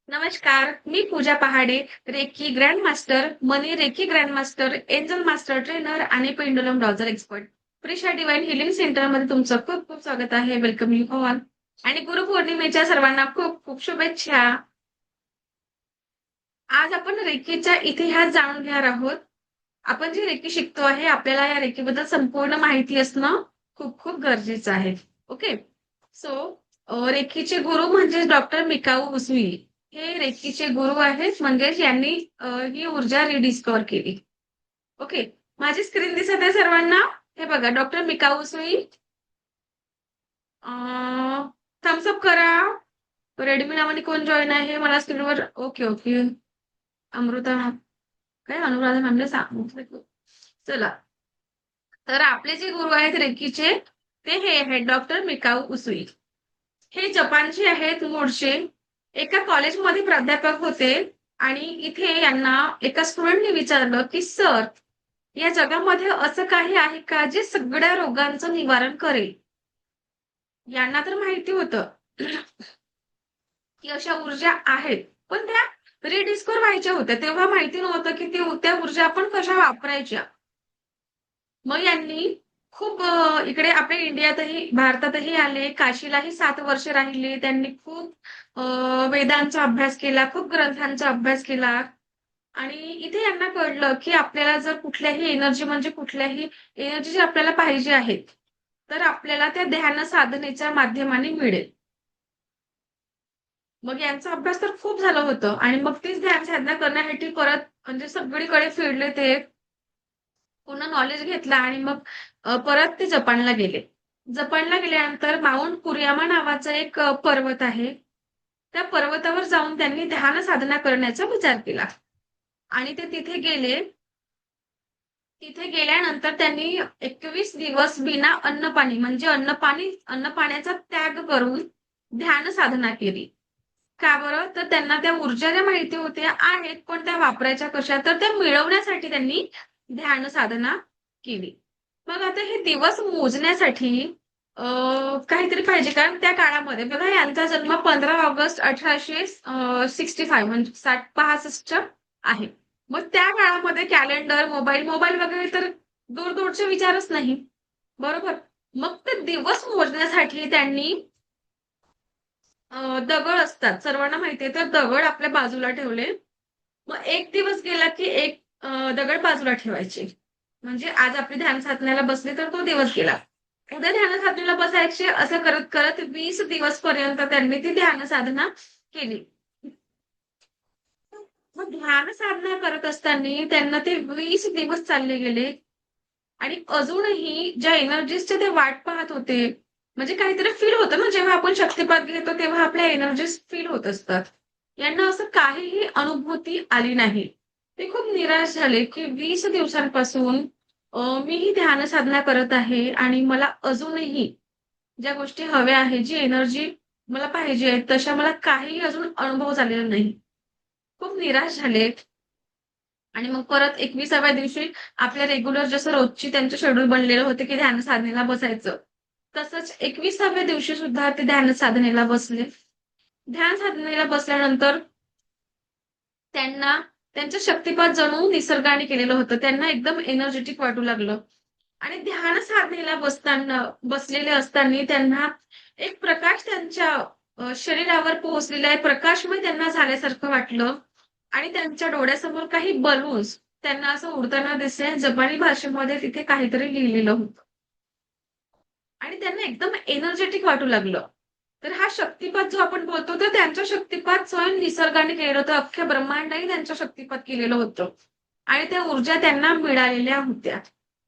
नमस्कार, मी Pooja Pahade, reiki grand master, money reiki grand master, angel master trainer आणि pendulum browser expert. Prisha divine healing सेंटरमध्ये तुमचं खूप खूप स्वागत आहे. Welcome you all. आणि गुरुपौर्णिमेच्या सर्वांना खूप खूप शुभेच्छा. आज आपण रेकीचा इतिहास जाणून घेणार आहोत. आपण जे रेकी शिकतो आहे, आपल्याला या रेकीबद्दल संपूर्ण माहिती असणं खूप खूप गरजेचं आहे. ओके. सो रेकीचे गुरु म्हणजे डॉक्टर मिकाऊ उसुई. हे रेकीचे गुरु आहेत, म्हणजेच यांनी ही ऊर्जा रिडिस्कवर केली. ओके. माझी स्क्रीन दिसत आहे सर्वांना. हे बघा, डॉक्टर मिकाऊ उसुई. थम्सअप करा. रेडमी नावाने कोण जॉईन आहे मला स्क्रीनवर. Okay okay. अमृता, काय अनुराधा मॅमने सांगितलं. चला. तर आपले जे गुरु आहेत रेकीचे, ते हे आहेत डॉक्टर मिकाऊ उसुई. हे जपानचे आहेत मूळचे. एका कॉलेजमध्ये प्राध्यापक होते. आणि इथे यांना एका स्टुडंटने विचारलं की सर, या जगामध्ये असं काही आहे का जे सगळ्या रोगांचं निवारण करेल. यांना तर माहिती होतं की अशा ऊर्जा आहेत, पण त्या रिडिस्कवर व्हायच्या होत्या. तेव्हा माहिती नव्हतं की त्या ऊर्जा आपण कशा वापरायच्या. मग यांनी खूप इकडे आपल्या इंडियातही भारतातही आले. काशीलाही 7 वर्ष राहिले. त्यांनी खूप वेदांचा अभ्यास केला, खूप ग्रंथांचा अभ्यास केला. आणि इथे यांना कळलं की आपल्याला जर कुठल्याही एनर्जी म्हणजे कुठल्याही एनर्जी जी आपल्याला पाहिजे आहेत, तर आपल्याला त्या ध्यान साधनेच्या माध्यमाने मिळेल. मग यांचा अभ्यास तर खूप झालं होतं आणि मग तीच ध्यान साधना करण्यासाठी परत म्हणजे सगळीकडे फिरले ते. पुन्हा नॉलेज घेतला आणि मग परत ते जपानला गेले. जपानला गेल्यानंतर माउंट कुरियामा नावाचा एक पर्वत आहे. त्या पर्वतावर जाऊन त्यांनी ध्यान साधना करण्याचा विचार केला. आणि ते तिथे गेले. तिथे गेल्यानंतर त्यांनी 21 दिवस बिना अन्न पाणी म्हणजे अन्न पाण्याचा त्याग करून ध्यान साधना केली. का बरं? तर त्यांना त्या ऊर्जा ज्या माहिती होत्या आहेत, पण त्या वापरायच्या कशा? तर त्या मिळवण्यासाठी त्यांनी ध्यान साधना केली. मग आता हे दिवस मोजण्यासाठी काहीतरी पाहिजे, कारण त्या काळामध्ये बघा, यांचा जन्म 15 ऑगस्ट 1865 म्हणजे 65 आहे. मग त्या काळामध्ये कॅलेंडर, मोबाईल वगैरे तर दूरदूरचे विचारच नाही. बरोबर. मग ते दिवस मोजण्यासाठी त्यांनी दगड असतात, सर्वांना माहितीये, तर दगड आपल्या बाजूला ठेवले. मग एक दिवस गेला की एक दगड बाजूला ठेवायचे. म्हणजे आज आपली ध्यान साधनेला बसली तर तो दिवस गेला. उद्या ध्यान साधनेला बसायचे, असं करत करत 20 दिवस पर्यंत त्यांनी ती ध्यान साधना केली. मग ध्यान साधना करत असताना त्यांना ते 20 दिवस चालले गेले. आणि अजूनही ज्या एनर्जीजचे ते वाट पाहत होते, म्हणजे काहीतरी फील होतं ना, जेव्हा आपण शक्तिपात घेतो तेव्हा आपल्या एनर्जीज फील होत असतात. यांना असं काहीही अनुभूती आली नाही. ते खूप निराश झाले की 20 दिवसांपासून मीही ध्यान साधना करत आहे आणि मला अजूनही ज्या गोष्टी हव्या आहेत, जी एनर्जी मला पाहिजे आहे, तशा मला काहीही अजून अनुभव झालेला नाही. खूप निराश झाले. आणि मग परत 21व्या दिवशी आपल्या रेग्युलर जसं रोजची त्यांचं शेड्यूल बनलेलं होतं की ध्यान साधनेला बसायचं. तसंच 21व्या दिवशी सुद्धा ते ध्यान साधनेला बसले. ध्यान साधनेला बसल्यानंतर त्यांना त्यांचं शक्तिपात जणू निसर्गाने केलेलं होतं. त्यांना एकदम एनर्जेटिक वाटू लागलं. आणि ध्यान साधनेला बसलेले असताना त्यांना एक प्रकाश त्यांच्या शरीरावर पोहोचलेला आहे. प्रकाशमय त्यांना झाल्यासारखं वाटलं. आणि त्यांच्या डोळ्यासमोर काही बलून्स त्यांना असं उडताना दिसले. जपानी भाषेमध्ये तिथे काहीतरी लिहिलेलं होतं. आणि त्यांना एकदम एनर्जेटिक वाटू लागलं. तर हा शक्तिपात जो आपण बोलतो, तर त्यांचा शक्तिपात स्वयं निसर्गाने केलेलं होतं. अख्ख्या ब्रह्मांडाने त्यांचा शक्तिपात केलेलं होतं. आणि त्या ऊर्जा त्यांना मिळालेल्या होत्या.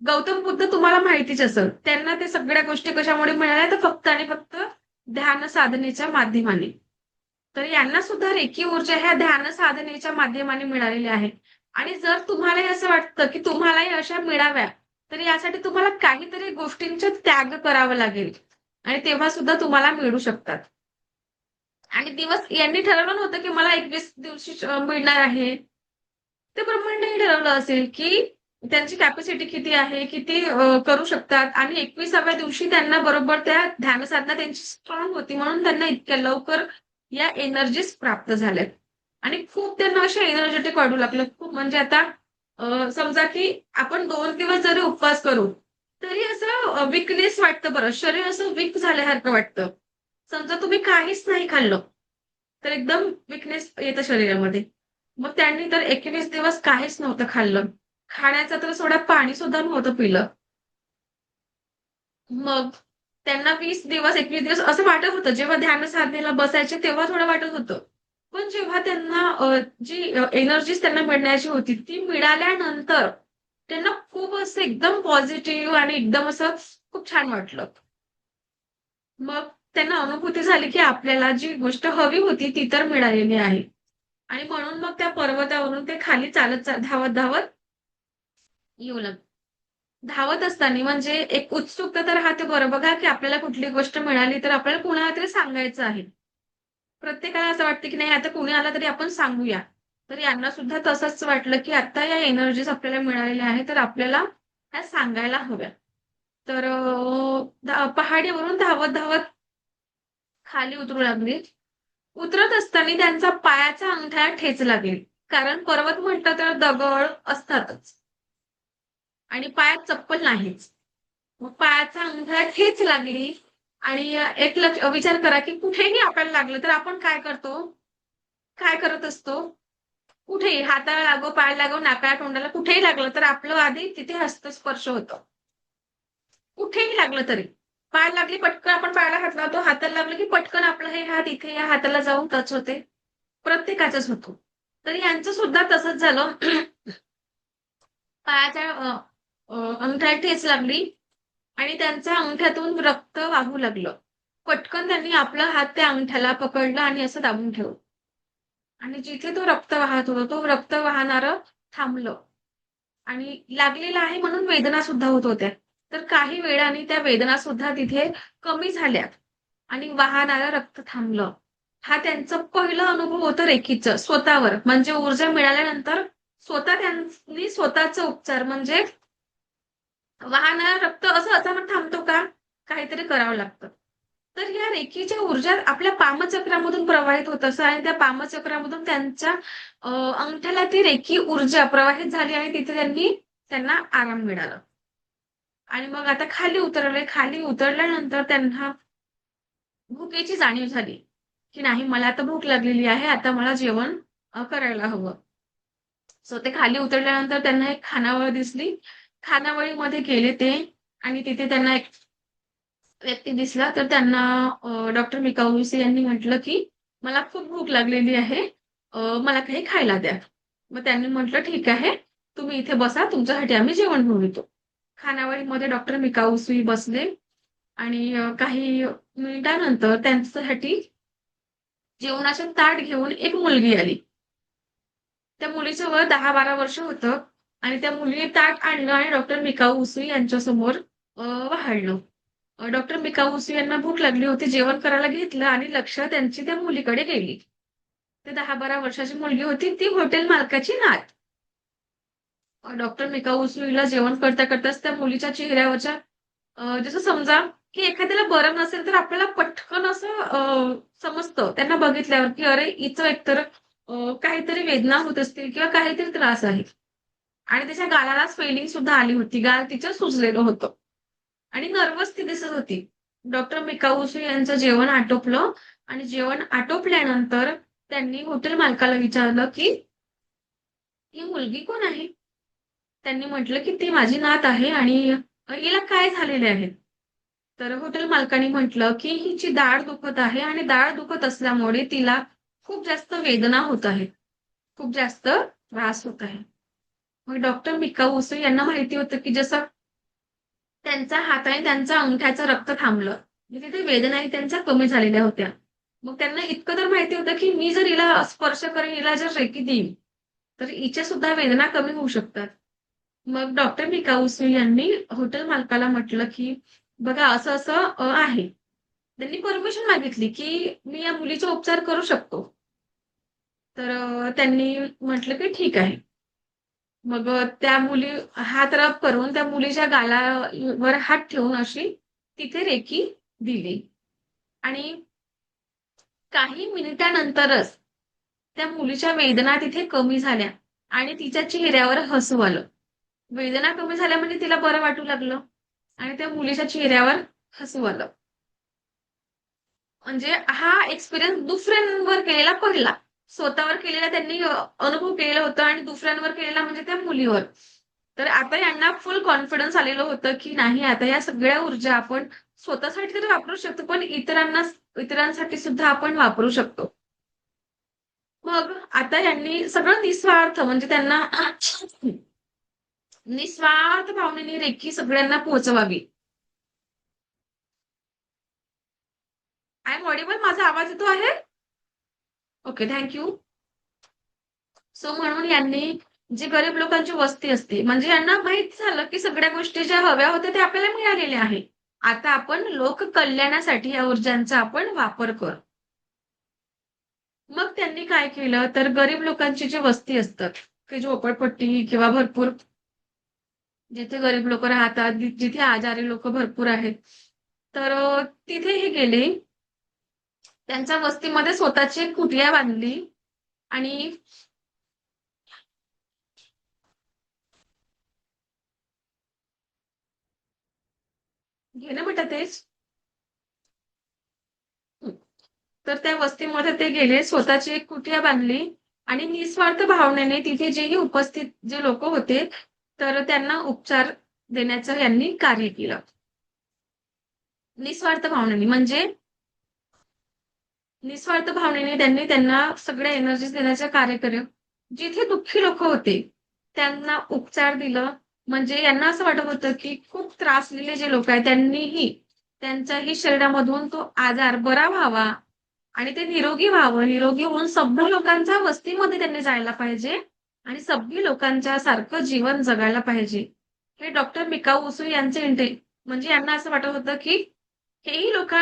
गौतम बुद्ध तुम्हाला माहितीच असेल. त्यांना ते सगळ्या गोष्टी कशामुळे मिळाल्या, तर फक्त आणि फक्त ध्यान साधनेच्या माध्यमाने. तर यांना सुद्धा रेखी ऊर्जा ह्या ध्यान साधनेच्या माध्यमाने मिळालेल्या आहे. आणि जर तुम्हालाही असं वाटतं की तुम्हालाही अशा मिळाव्या, तर यासाठी तुम्हाला काहीतरी गोष्टींचा त्याग करावा लागेल. आणि तेव्हा सुद्धा तुम्हाला मिळू शकतात. आणि दिवस यांनी ठरवलं नव्हतं की मला 21 दिवशी मिळणार आहे. ते ब्रह्मांडही ठरवलं असेल की त्यांची कॅपॅसिटी किती आहे, किती करू शकतात. आणि 21व्या दिवशी त्यांना बरोबर त्या ध्यानसाधना त्यांची स्ट्रॉंग होती, म्हणून त्यांना इतक्या लवकर या एनर्जीज प्राप्त झाल्यात. आणि खूप त्यांना असे एनर्जेटिक वाटू लागलं. खूप म्हणजे आता समजा की आपण 2 दिवस जरी उपवास करू, तरी असं विकनेस वाटतं बरं. शरीर असं वीक झाल्यासारखं वाटतं. समजा तुम्ही काहीच नाही खाल्लं, तर एकदम विकनेस येतं शरीरामध्ये. मग त्यांनी तर 21 दिवस काहीच नव्हतं खाल्लं. खाण्याचा तर सोडा पाणी सुद्धा नव्हतं पिलं. मग त्यांना 20 दिवस, 21 दिवस असं वाटत होतं. जेव्हा ध्यान साधनेला बसायचे तेव्हा थोडं वाटत होतं. पण जेव्हा त्यांना जी एनर्जीज त्यांना मिळण्याची होती, ती मिळाल्यानंतर त्यांना खूप असं एकदम पॉझिटिव्ह आणि एकदम असं खूप छान वाटलं. मग त्यांना अनुभूती झाली, की आपल्याला जी गोष्ट हवी होती ती तर मिळालेली आहे. आणि म्हणून मग त्या पर्वतावरून ते खाली धावत-धावत येऊ लागले. धावत असताना म्हणजे एक उत्सुकता तर राहते बरं बघा, की आपल्याला कुठली गोष्ट मिळाली तर आपल्याला कुणाला तरी सांगायचं आहे. प्रत्येकाला असं वाटतं, की नाही आता कुणी आला तरी आपण सांगूया. तर यांना सुद्धा तसंच वाटलं, की आता या एनर्जीज आपल्याला मिळालेल्या आहेत, तर आपल्याला त्या सांगायला हव्या. तर पहाडीवरून धावत-धावत खाली उतरू लागले. उतरत असताना त्यांचा पायाचा अंगठा ठेच लागले. कारण पर्वत म्हटलं तर दगड असतातच आणि पायात चप्पल नाहीच. मग पायाचा अंगठा ठेच लागली आणि एक विचार करा, की कुठेही आपल्याला लागलं तर आपण काय करतो? काय करत असतो? कुठेही हाताला लागो, पायाला लागो, नाकाला, तोंडाला कुठेही लागलं तर आपलं आधी तिथे हस्तस्पर्श होतो. कुठेही लागलं तरी. पायाला लागली पटकन आपण पायाला हात लावतो. हाताला लागलं की पटकन आपलं हे हात इथे या हाताला जाऊन टच होते. प्रत्येकाचाच होतो. तर यांचं सुद्धा तसंच झालं. पायाच्या अंगठ्याला ठेच लागली आणि त्यांच्या अंगठ्यातून रक्त वाहू लागलं. पटकन त्यांनी आपला हात त्या अंगठ्याला पकडला आणि असं दाबून ठेवलं. आणि जिथे तो रक्त वाहत होता, तो रक्त वाहणारं थांबलं. आणि लागलेला आहे म्हणून वेदना सुद्धा होत होत्या. तर काही वेळाने त्या वेदना सुद्धा तिथे कमी झाल्या आणि वाहणारं रक्त थांबलं. हा त्यांचा पहिला अनुभव होता रेकीचं स्वतःवर. म्हणजे ऊर्जा मिळाल्यानंतर स्वतः त्यांनी स्वतःचा उपचार म्हणजे वाहणारं रक्त असं अचानक थांबतो का? काहीतरी करावं लागतं. तर या रेकीच्या ऊर्जा आपल्या पामचक्रामधून प्रवाहित होत असं आणि त्या पामचक्रामधून त्यांच्या अंगठ्याला ती रेकी ऊर्जा प्रवाहित झाली आणि तिथे त्यांना आराम मिळाला. आणि मग आता खाली उतरले. खाली उतरल्यानंतर त्यांना भुकेची जाणीव झाली, की नाही मला आता भूक लागलेली आहे. आता मला जेवण करायला हवं. सो ते खाली उतरल्यानंतर त्यांना एक खानावळ दिसली. खानावळीमध्ये गेले ते आणि तिथे त्यांना एक व्यक्ती दिसला तर त्यांना डॉक्टर मिकाऊसी यांनी म्हटलं, की "मला खूप भूक लागलेली आहे. मला काही खायला द्या." मग त्यांनी म्हटलं, "ठीक आहे. तुम्ही इथे बसा. तुमच्यासाठी आम्ही जेवण घेऊन येतो." खानावळीमध्ये डॉक्टर मिकाऊसी बसले आणि काही मिनिटानंतर त्यांच्यासाठी जेवणाचे ताट घेऊन एक मुलगी आली. त्या मुलीचं वय 10-12 वर्ष होतं आणि त्या मुलीने ताट आणलं आणि डॉक्टर मिकाऊ उसू यांच्यासमोर वाढलं. डॉक्टर मिकाऊ उसू यांना भूक लागली होती. जेवण करायला घेतलं आणि लक्ष त्यांची त्या मुलीकडे गेली. ती 10-12 वर्षाची मुलगी होती. ती हॉटेल मालकाची नात. डॉक्टर मिकाऊ उसू हिला जेवण करता-करताच त्या मुलीच्या चेहऱ्यावरच्या जसं समजा, की एखाद्याला बरं नसेल तर आपल्याला पटकन असं समजतं त्यांना बघितल्यावर, की अरे हिचं एकतर काहीतरी वेदना होत असतील किंवा काहीतरी त्रास आहे. आणि तिच्या गालाला स्वेलिंग सुद्धा आली होती. गाल तिचं सुजलेलं होतं आणि नर्व्हस ती दिसत होती. डॉक्टर मिकाऊशी यांचं जेवण आटोपलं आणि जेवण आटोपल्यानंतर त्यांनी हॉटेल मालकाला विचारलं, की "ही मुलगी कोण आहे?" त्यांनी म्हटलं, की "ती माझी नात आहे आणि हिला काय झालेले आहे?" तर हॉटेल मालकाने म्हटलं, की "हिची दाढ दुखत आहे आणि दाढ दुखत असल्यामुळे तिला खूप जास्त वेदना होत आहेत. खूप जास्त त्रास होत आहे." मग डॉक्टर मिकाऊ यांना माहिती होतं, की जसं त्यांचा हाताने त्यांच्या अंगठ्याचं रक्त थांबलं. म्हणजे तिथे वेदनाही त्यांच्या कमी झालेल्या होत्या. मग त्यांना इतकं तर माहिती होतं, की मी जर हिला स्पर्श करेन, हिला जर रेकी देईन, तर हिच्या सुद्धा वेदना कमी होऊ शकतात. मग डॉक्टर मिकाउसू यांनी हॉटेल मालकाला म्हटलं, की "बघा असं-असं आहे." त्यांनी परमिशन मागितली, की "मी या मुलीचा उपचार करू शकतो." तर त्यांनी म्हटलं, की "ठीक आहे." मग त्या मुली हात रब करून त्या मुलीच्या गालावर हात ठेवून अशी तिथे रेकी दिली आणि काही मिनिटानंतरच त्या मुलीच्या वेदना तिथे कमी झाल्या आणि तिच्या चेहऱ्यावर हसू आलं. वेदना कमी झाल्या म्हणजे तिला बरं वाटू लागलं आणि त्या मुलीच्या चेहऱ्यावर हसू आलं. म्हणजे हा एक्सपिरियन्स दुसऱ्यांवर केलेला पहिला. स्वतःवर केलेला त्यांनी अनुभव केलेला होता आणि दुसऱ्यांवर केलेला म्हणजे त्या मुलीवर. तर आता यांना फुल कॉन्फिडन्स आलेलं होतं, की नाही आता या सगळ्या ऊर्जा आपण स्वतःसाठी तरी वापरू शकतो, पण इतरांसाठी सुद्धा आपण वापरू शकतो. मग आता यांनी सगळं निस्वार्थ म्हणजे त्यांना निस्वार्थ भावनेने रेखी सगळ्यांना पोहोचवावी. I am audible? माझा आवाज येतो आहे? Okay, thank you. सो म्हणून यांनी जी गरीब लोकांची वस्ती असते म्हणजे यांना माहित झालं की सगळ्या गोष्टी ज्या हव्या होत्या त्या आपल्याला मिळालेल्या आहे. आता आपण लोक कल्याणासाठी या ऊर्जांचा आपण वापर करू. मग त्यांनी काय केलं तर गरीब लोकांची जी वस्ती असतात की झोपडपट्टी किंवा भरपूर जिथे गरीब लोक राहतात जिथे आजारी लोक भरपूर आहेत तर तिथे हे गेले. त्यांच्या वस्तीमध्ये स्वतःची कुटिया बांधली आणि घेणं बेटा तेच. तर त्या वस्तीमध्ये ते गेले, स्वतःची एक कुटिया बांधली आणि निस्वार्थ भावनेने तिथे जेही उपस्थित जे लोक होते, तर त्यांना उपचार देण्याचं यांनी कार्य केलं. निस्वार्थ भावनेने म्हणजे निस्वार्थ भावनेने त्यांनी त्यांना सगळ्या एनर्जीज देण्याचं कार्य केलं. जिथे दुःखी लोक होते, त्यांना उपचार दिलं. म्हणजे यांना असं वाटत होतं, की खूप त्रासलेले जे लोक आहेत त्यांनीही त्यांच्याही शरीरामधून तो आजार बरा व्हावा आणि ते निरोगी व्हावं. निरोगी होऊन सभ्य लोकांच्या वस्तीमध्ये त्यांनी जायला पाहिजे आणि सभ्य लोकांच्या सारखं जीवन जगायला पाहिजे. हे डॉक्टर मिकाऊ उसू यांचे म्हणजे यांना असं वाटत होतं, की हेही लोक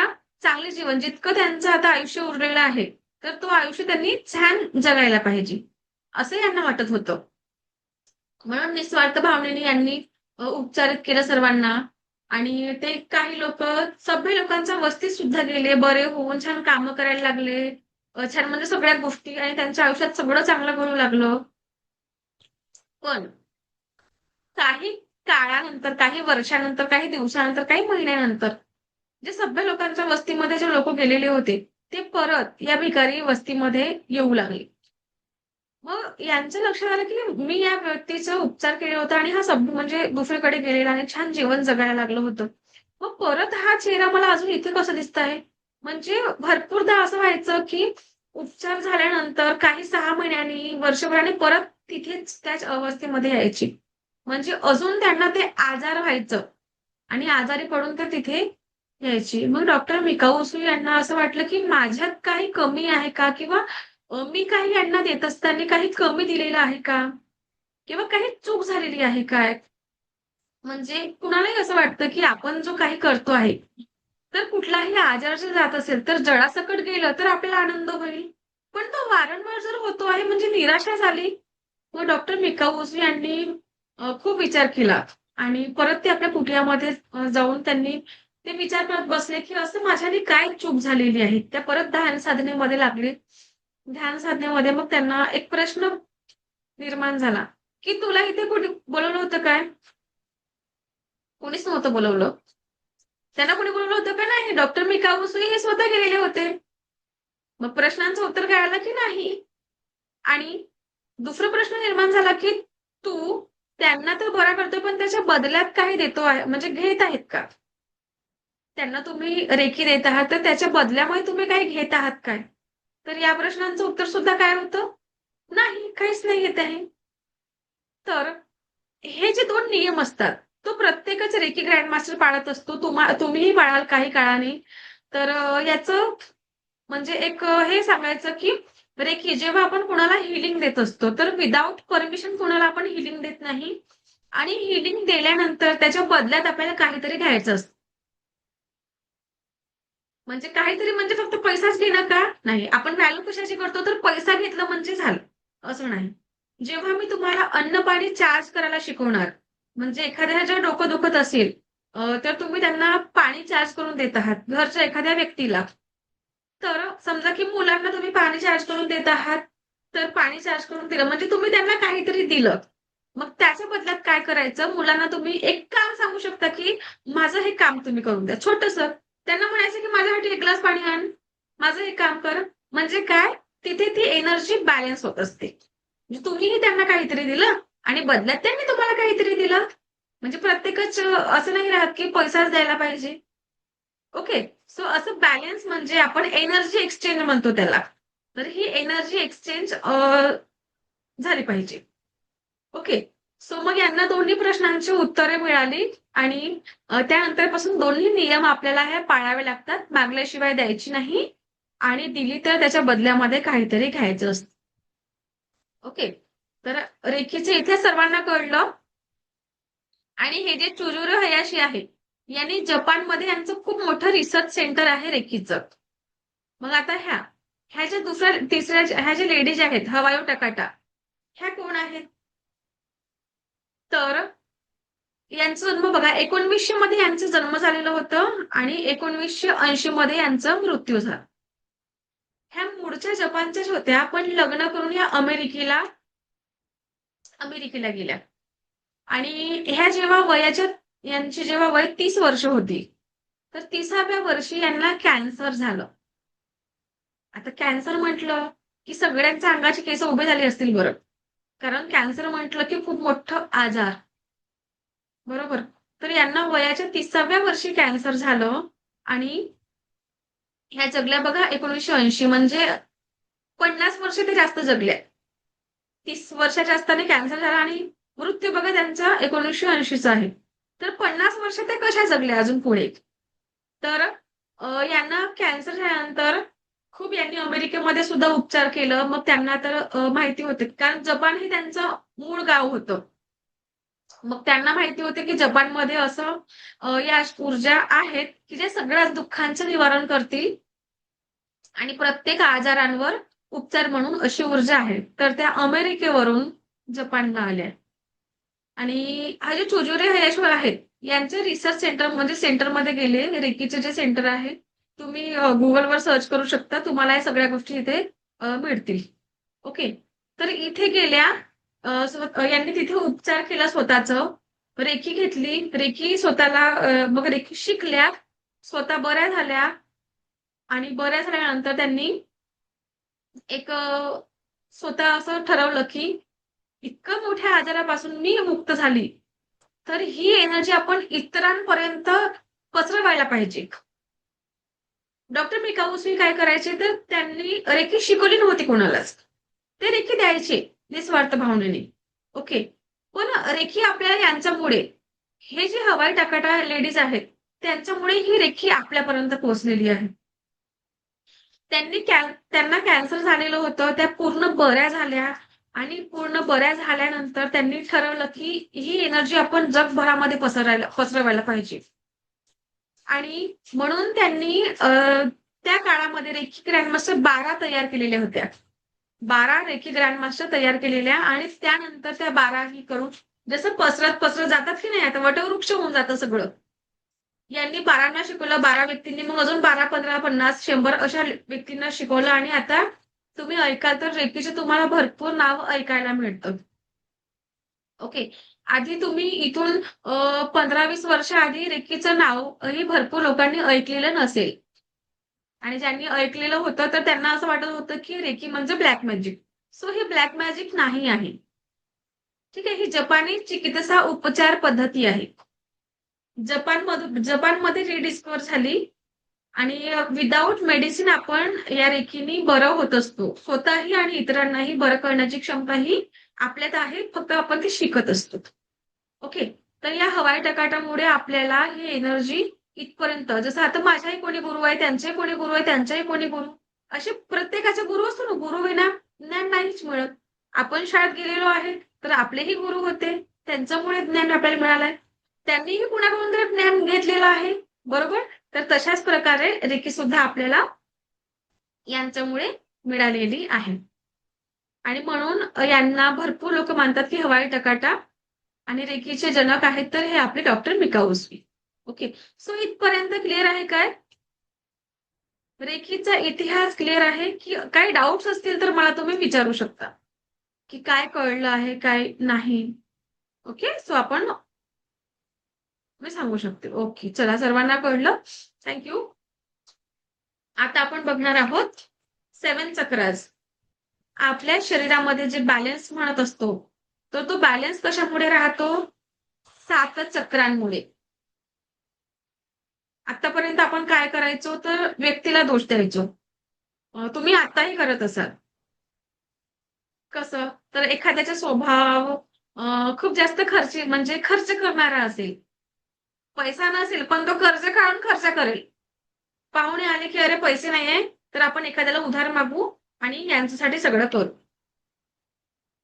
चांगले जीवन जितकं त्यांचं आता आयुष्य उरलेलं आहे, तर तो आयुष्य त्यांनी छान जगायला पाहिजे, असं यांना वाटत होतं. म्हणून निस्वार्थ भावनेने यांनी उपचारित केलं सर्वांना आणि ते काही लोक सभ्य लोकांच्या वस्तीत सुद्धा गेले, बरे होऊन छान कामं करायला लागले. छान म्हणजे सगळ्या गोष्टी आणि त्यांच्या आयुष्यात सगळं चांगलं घडू लागलं. पण काही काळानंतर, काही वर्षानंतर, काही दिवसानंतर, काही महिन्यानंतर जे सभ्य लोकांच्या वस्तीमध्ये जे लोक गेलेले होते, ते परत या भिकारी वस्तीमध्ये येऊ लागले. मग यांचं लक्षात आलं की मी या व्यक्तीचा उपचार केला होता आणि हा सभ्य म्हणजे दुसरीकडे गेलेला आणि छान जीवन जगायला लागलं होतं. मग परत हा चेहरा मला अजून इथे कसं दिसत आहे? म्हणजे भरपूरदा असं व्हायचं की उपचार झाल्यानंतर काही 6 महिन्यांनी, वर्षभराने परत तिथेच त्याच अवस्थेमध्ये यायची. म्हणजे अजून त्यांना ते आजार व्हायचं आणि आजारी पडून ते तिथे यायची. मग डॉक्टर मिकाऊ यांना असं वाटलं की माझ्यात काही कमी आहे का? किंवा मी काही यांना देत असताना काही कमी दिलेलं आहे का? किंवा काही चूक झालेली आहे काय? म्हणजे कुणालाही असं वाटतं, की आपण जो काही करतो आहे, तर कुठलाही आजार जर जात असेल, तर जळासकट गेलं तर आपल्याला आनंद होईल. पण तो वारंवार जर होतो आहे म्हणजे निराशा झाली. मग डॉक्टर मिकाऊ यांनी खूप विचार केला आणि परत ते आपल्या कुटुंबामध्ये जाऊन त्यांनी ते विचार करत बसले, की असं माझ्याने काय चूक झालेली आहे. त्या परत ध्यान साधनेमध्ये लागले. ध्यान साधनेमध्ये मग त्यांना एक प्रश्न निर्माण झाला, की तुला इथे कोणी बोलावलं होतं काय? कोणीच नव्हतं बोलावलं. त्यांना कोणी बोलावलं होतं का? नाही. डॉक्टर मिकाऊ हे स्वतः गेलेले होते. मग प्रश्नांचं उत्तर कळालं की नाही. आणि दुसरा प्रश्न निर्माण झाला, की तू त्यांना तर बरा करतोय, पण त्याच्या बदल्यात काही देतो आहे म्हणजे घेत आहेत का? त्यांना तुम्ही रेकी देत आहात, तर त्याच्या बदल्यामुळे तुम्ही काही घेत आहात काय? तर या प्रश्नांचं उत्तर सुद्धा काय होतं? नाही, काहीच नाही घेत आहे. तर हे जे 2 नियम असतात, तो प्रत्येकच रेकी ग्रँडमास्टर पाळत असतो. तुम्हीही पाळाल काही काळाने. तर याचं म्हणजे एक हे सांगायचं, की रेकी जेव्हा आपण कुणाला हीलिंग देत असतो, तर विदाऊट परमिशन कुणाला आपण हीलिंग देत नाही आणि हीलिंग दिल्यानंतर त्याच्या बदल्यात आपल्याला काहीतरी घ्यायचं असतं. म्हणजे काहीतरी म्हणजे फक्त पैसाच घेणं का? नाही. आपण व्हॅल्यू कशाची करतो, तर पैसा घेतला म्हणजे झालं, असं नाही. जेव्हा मी तुम्हाला अन्न-पाणी चार्ज करायला शिकवणार, म्हणजे एखाद्याचं डोकं दुखत असेल, तर तुम्ही त्यांना पाणी चार्ज करून देत आहात, घरच्या एखाद्या व्यक्तीला. तर समजा की मुलांना तुम्ही पाणी चार्ज करून देत आहात, तर पाणी चार्ज करून दिलं म्हणजे तुम्ही त्यांना काहीतरी दिलं. मग त्याच्या बदल्यात काय करायचं, मुलांना तुम्ही एक काम सांगू शकता की माझं हे काम तुम्ही करून द्या छोटस. त्यांना म्हणायचं की माझ्यासाठी एक ग्लास पाणी आण, माझं हे काम कर. म्हणजे काय, तिथे ती एनर्जी बॅलन्स होत असते. म्हणजे तुम्हीही त्यांना काहीतरी दिलं आणि बदल्यात त्यांनी तुम्हाला काहीतरी दिलं. म्हणजे प्रत्येकच असं नाही राहत की पैसाच द्यायला पाहिजे. ओके. सो असं बॅलन्स म्हणजे आपण एनर्जी एक्सचेंज म्हणतो त्याला. तर ही एनर्जी एक्सचेंज झाली पाहिजे. ओके. सो मग यांना दोन्ही प्रश्नांची उत्तरे मिळाली आणि त्यानंतरपासून दोन्ही नियम आपल्याला हे पाळावे लागतात. मागल्याशिवाय द्यायची नाही आणि दिली तर त्याच्या बदल्यामध्ये काहीतरी घ्यायचं असतं. ओके. तर रेखीचे इथे सर्वांना कळलं. आणि हे जे चुरुरो हयाशी आहे, यांनी जपानमध्ये यांचं खूप मोठं रिसर्च सेंटर आहे रेकीचं. मग आता ह्या ज्या तिसऱ्या ह्या ज्या लेडीज आहेत हवायो टकाटा, ह्या कोण आहेत? तर यांचा जन्म बघा 1900 मध्ये यांचा जन्म झालेलं होतं आणि 1980 मध्ये यांचा मृत्यू झाला. ह्या मूळच्या जपानच्याच होत्या पण लग्न करून या अमेरिकेला गेल्या. आणि ह्या जेव्हा यांची जेव्हा वय 30 वर्ष होती, तर 30व्या वर्षी यांना कॅन्सर झालं. आता कॅन्सर म्हटलं की सगळ्यांच्या अंगाची केस उभे झाली असतील बरं. कारण कॅन्सर म्हटलं की खूप मोठं आजार. बरोबर. तर यांना वयाच्या 30व्या वर्षी कॅन्सर झालं आणि ह्या जगल्या बघा 1980 म्हणजे 50 वर्ष ते जास्त जगल्या. 30 वर्षाच्या असताना कॅन्सर झाला आणि मृत्यू बघा त्यांचा 1980चा आहे. तर 50 वर्ष ते कशा जगल्या अजून पुढे. तर यांना कॅन्सर झाल्यानंतर खूप यांनी अमेरिकेमध्ये सुद्धा उपचार केलं. मग त्यांना तर माहिती होते कारण जपान हे त्यांचं मूळ गाव होतं. मग त्यांना माहिती होते की जपानमध्ये असं या ऊर्जा आहेत की जे सगळ्या दुःखांचं निवारण करतील आणि प्रत्येक आजारांवर उपचार म्हणून अशी ऊर्जा आहे. तर त्या अमेरिकेवरून जपानला आल्या. आणि हा जे चोजुरे हयेश्वर आहेत यांचे रिसर्च सेंटर म्हणजे सेंटरमध्ये गेले. रेकीचे जे सेंटर आहे तुम्ही गुगलवर सर्च करू शकता. तुम्हाला या सगळ्या गोष्टी इथे मिळतील. ओके. तर इथे गेल्या यांनी तिथे उपचार केला स्वतःचं. रेकी घेतली. रेकी स्वतःला मग रेकी शिकल्या. स्वतः बऱ्या झाल्या आणि बऱ्या झाल्यानंतर त्यांनी एक स्वतः असं ठरवलं की इतकं मोठ्या आजारापासून मी मुक्त झाली, तर ही एनर्जी आपण इतरांपर्यंत पसरवायला पाहिजे. डॉक्टर मिकाऊस्वी काय करायचे तर त्यांनी रेकी शिकवली नव्हती कोणालाच. ते रेकी द्यायचे निस्वार्थ भावनेने. ओके. पण रेकी आपल्याला यांच्यामुळे हे जे हवाई टाकाटा लेडीज आहेत त्यांच्यामुळे ही रेकी आपल्यापर्यंत पोहोचलेली आहे. त्यांना कॅन्सर झालेलं होतं. त्या पूर्ण बऱ्या झाल्या आणि पूर्ण बऱ्या झाल्यानंतर त्यांनी ठरवलं की ही एनर्जी आपण जगभरामध्ये पसरवायला पाहिजे. आणि म्हणून त्यांनी त्या काळामध्ये रेकी ग्रँडमास्टर 12 तयार केलेल्या होत्या. 12 रेकी ग्रँडमास्टर तयार केलेल्या आणि त्यानंतर त्या 12ही करून जसं पसरत पसरत जातात की नाही आता वटवृक्ष होऊन जातं सगळं. यांनी 12 शिकवलं 12 व्यक्तींनी मग अजून 12, 15, 50, 100 अशा व्यक्तींना शिकवलं आणि आता तुम्ही ऐकाल तर रेकीचे तुम्हाला भरपूर नाव ऐकायला मिळतं. ओके. आधी तुम्ही इथून 15-20 वर्ष आधी रेकीचं नाव ही भरपूर लोकांनी ऐकलेलं नसेल. आणि ज्यांनी ऐकलेलं होतं तर त्यांना असं वाटत होतं की रेकी म्हणजे ब्लॅक मॅजिक. सो ही ब्लॅक मॅजिक नाही आहे. ठीक आहे. ही जपानी चिकित्सा उपचार पद्धती आहे. जपानमध्ये रिडिस्कवर झाली आणि विदाऊट मेडिसिन आपण या रेकीनी बरं होत असतो. स्वतःही आणि इतरांनाही बरं करण्याची क्षमता ही आपल्यात आहे. फक्त आपण ती शिकत असतो. ओके. तर या हवाई टकाटामुळे आपल्याला ही एनर्जी इथपर्यंत जसं आता माझ्याही कोणी गुरु आहे, त्यांचेही कोणी गुरु आहे, त्यांच्याही कोणी गुरु. असे प्रत्येकाचे गुरु असतो ना, गुरु विना ज्ञान नाहीच मिळत. आपण शाळेत गेलेलो आहे, तर आपलेही गुरु होते. त्यांच्यामुळे ज्ञान आपल्याला मिळालंय. त्यांनीही कुणाकडून तरी ज्ञान घेतलेलं आहे. बरोबर? तर तशाच प्रकारे रेकी सुद्धा आपल्याला यांच्यामुळे मिळालेली आहे. आणि म्हणून यांना भरपूर लोक मानतात की हवाई टकाटा आणि रेकीचे जनक आहेत तर हे आपले डॉक्टर मिकाऊस्वी. ओके. सो इथपर्यंत क्लिअर आहे काय? रेखीचा इतिहास क्लिअर आहे की काही डाऊट्स असतील तर मला तुम्ही विचारू शकता की काय कळलं आहे काय नाही. ओके, सो आपण मी सांगू शकते. ओके, चला सर्वांना कळलं. थँक्यू. आता आपण बघणार आहोत 7 चक्रास. आपल्या शरीरामध्ये जे बॅलन्स म्हणत असतो, तर तो बॅलन्स कशामुळे राहतो? 7 चक्रांमुळे. आतापर्यंत आपण काय करायचो तर व्यक्तीला दोष द्यायचो. तुम्ही आताही करत असाल. कसं? तर एखाद्याचा स्वभाव खूप जास्त खर्ची म्हणजे खर्च करणारा असेल. पैसा नसेल पण तो कर्ज काढून खर्च करेल. पाहुणे आले की अरे पैसे नाहीये, तर आपण एखाद्याला उधार मागू आणि यांच्यासाठी सगळं करू.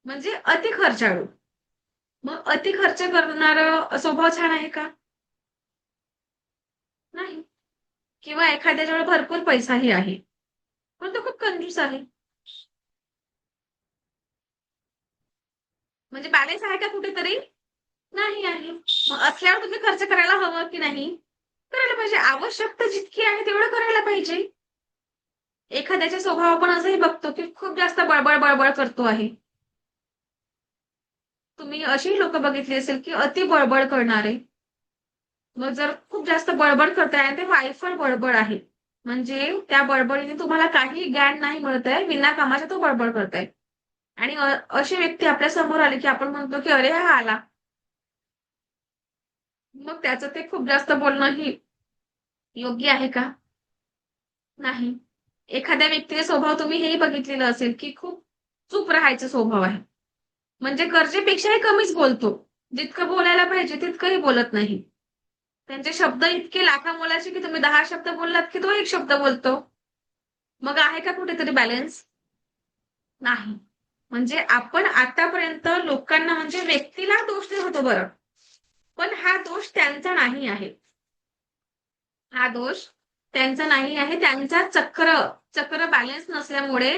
म्हणजे अति खर्चाळू. मग अति खर्च करणारं स्वभाव छान आहे का? नाही. किंवा एखाद्याजवळ भरपूर पैसाही आहे, पण तो खूप कंजूस आहे. म्हणजे बॅलन्स आहे का कुठेतरी? नाही आहे. मग असल्यावर तुम्ही खर्च करायला हवं की नाही? करायला पाहिजे. आवश्यकता जितकी आहे तेवढं करायला पाहिजे. एखाद्याचा स्वभाव आपण असंही बघतो की खूप जास्त बळबळ बळबळ करतो आहे. तुम्ही अशी लोक बघितली असेल की अति बळबळ करणारे. मग जर खूप जास्त बळबळ करताय आणि ते वायफळ बळबळ आहे, म्हणजे त्या बळबळीने तुम्हाला काही ज्ञान नाही मिळत आहे, विनाकामाचा तो बळबळ करताय. आणि अशी व्यक्ती आपल्या समोर आली की आपण म्हणतो की अरे हा आला. मग त्याचं ते खूप जास्त बोलणं ही योग्य आहे का? नाही. एखाद्या व्यक्तीचा स्वभाव तुम्ही हेही बघितलेलं असेल की खूप चूप राहायचा स्वभाव आहे. म्हणजे गरजेपेक्षाही कमीच बोलतो. जितकं बोलायला पाहिजे तितकंही बोलत नाही. त्यांचे शब्द इतके लाखामोलाचे की तुम्ही 10 शब्द बोललात की तो 1 शब्द बोलतो. मग आहे का कुठेतरी बॅलन्स? नाही. म्हणजे आपण आतापर्यंत लोकांना म्हणजे व्यक्तीला दोष देत होतो बरं. पण हा दोष त्यांचा नाही आहे. हा दोष त्यांचा नाही आहे. त्यांचा चक्र बॅलन्स नसल्यामुळे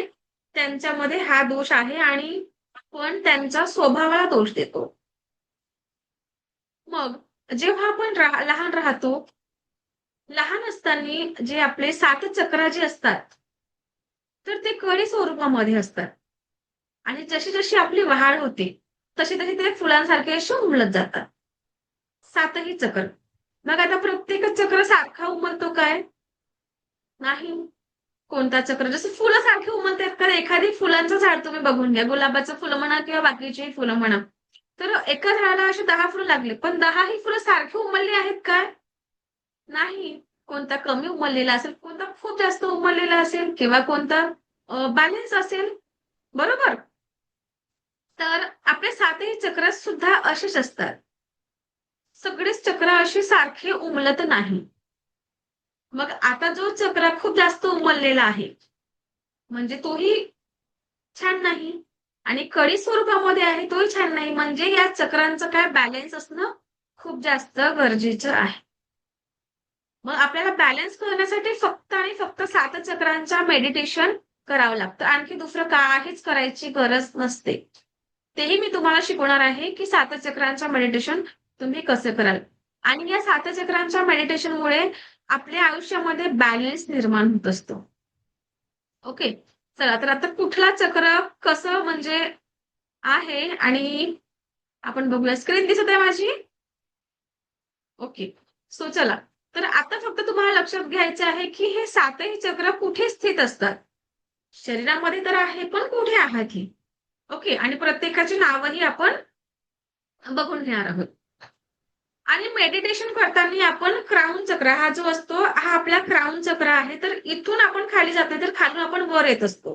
त्यांच्यामध्ये हा दोष आहे आणि आपण त्यांच्या स्वभावाला दोष देतो. मग जेव्हा आपण लहान राहतो, लहान असताना जे आपले 7 चक्र जे असतात, तर ते कळी स्वरूपामध्ये असतात. आणि जशी-जशी आपली वाढ होते, तसे-तसे ते फुलांसारखे असे उमलत जातात. 7ही चक्र. मग आता प्रत्येकच चक्र सारखा उमलतो काय? नाही. कोणता चक्र? जसं फुलं सारखी उमलतात का? एखादी फुलांचं झाड तुम्ही बघून घ्या. गुलाबाचं फुलं म्हणा किंवा बाकीची फुलं म्हणा. तर एका झाडाला अशी 10 फुलं लागली, पण 10 ही फुलं सारखी उमलली आहेत का? नाही. कोणता कमी उमललेला असेल, कोणता खूप जास्त उमललेला असेल किंवा कोणता बॅलन्स असेल. बरोबर? तर आपले 7ही चक्र सुद्धा असेच असतात. सगळेच चक्र अशी सारखे उमलत नाही. मग आता जो चक्र खूप जास्त उमललेला आहे, म्हणजे तोही छान नाही आणि कळी स्वरूपामध्ये आहे तोही छान नाही. म्हणजे या चक्रांचं काय बॅलन्स असणं खूप जास्त गरजेचं आहे. मग आपल्याला बॅलन्स करण्यासाठी फक्त आणि फक्त 7 चक्रांचा मेडिटेशन करावं लागतं. आणखी दुसरं काहीच करायची गरज नसते. तेही मी तुम्हाला शिकवणार आहे, की 7 चक्रांचं मेडिटेशन तुम्ही कसं कराल. आणि या 7 चक्रांच्या मेडिटेशनमुळे आपल्या आयुष्यामध्ये बॅलन्स निर्माण होत असतो. ओके. चला तर आता कुठला चक्र कसं म्हणजे आहे आणि आपण बघूया. स्क्रीन दिसत आहे माझी? ओके. सो चला. तर आता फक्त तुम्हाला लक्षात घ्यायचं आहे, की हे 7ही चक्र कुठे स्थित असतात. शरीरामध्ये तर आहे, पण कुठे आहेत ही? ओके. आणि प्रत्येकाची नावही आपण बघून घेणार आहोत. आणि मेडिटेशन करताना आपण क्राउन चक्र हा जो असतो, हा आपला क्राउन चक्र आहे. तर इथून आपण खाली जात नाही, तर खालून आपण वर येत असतो.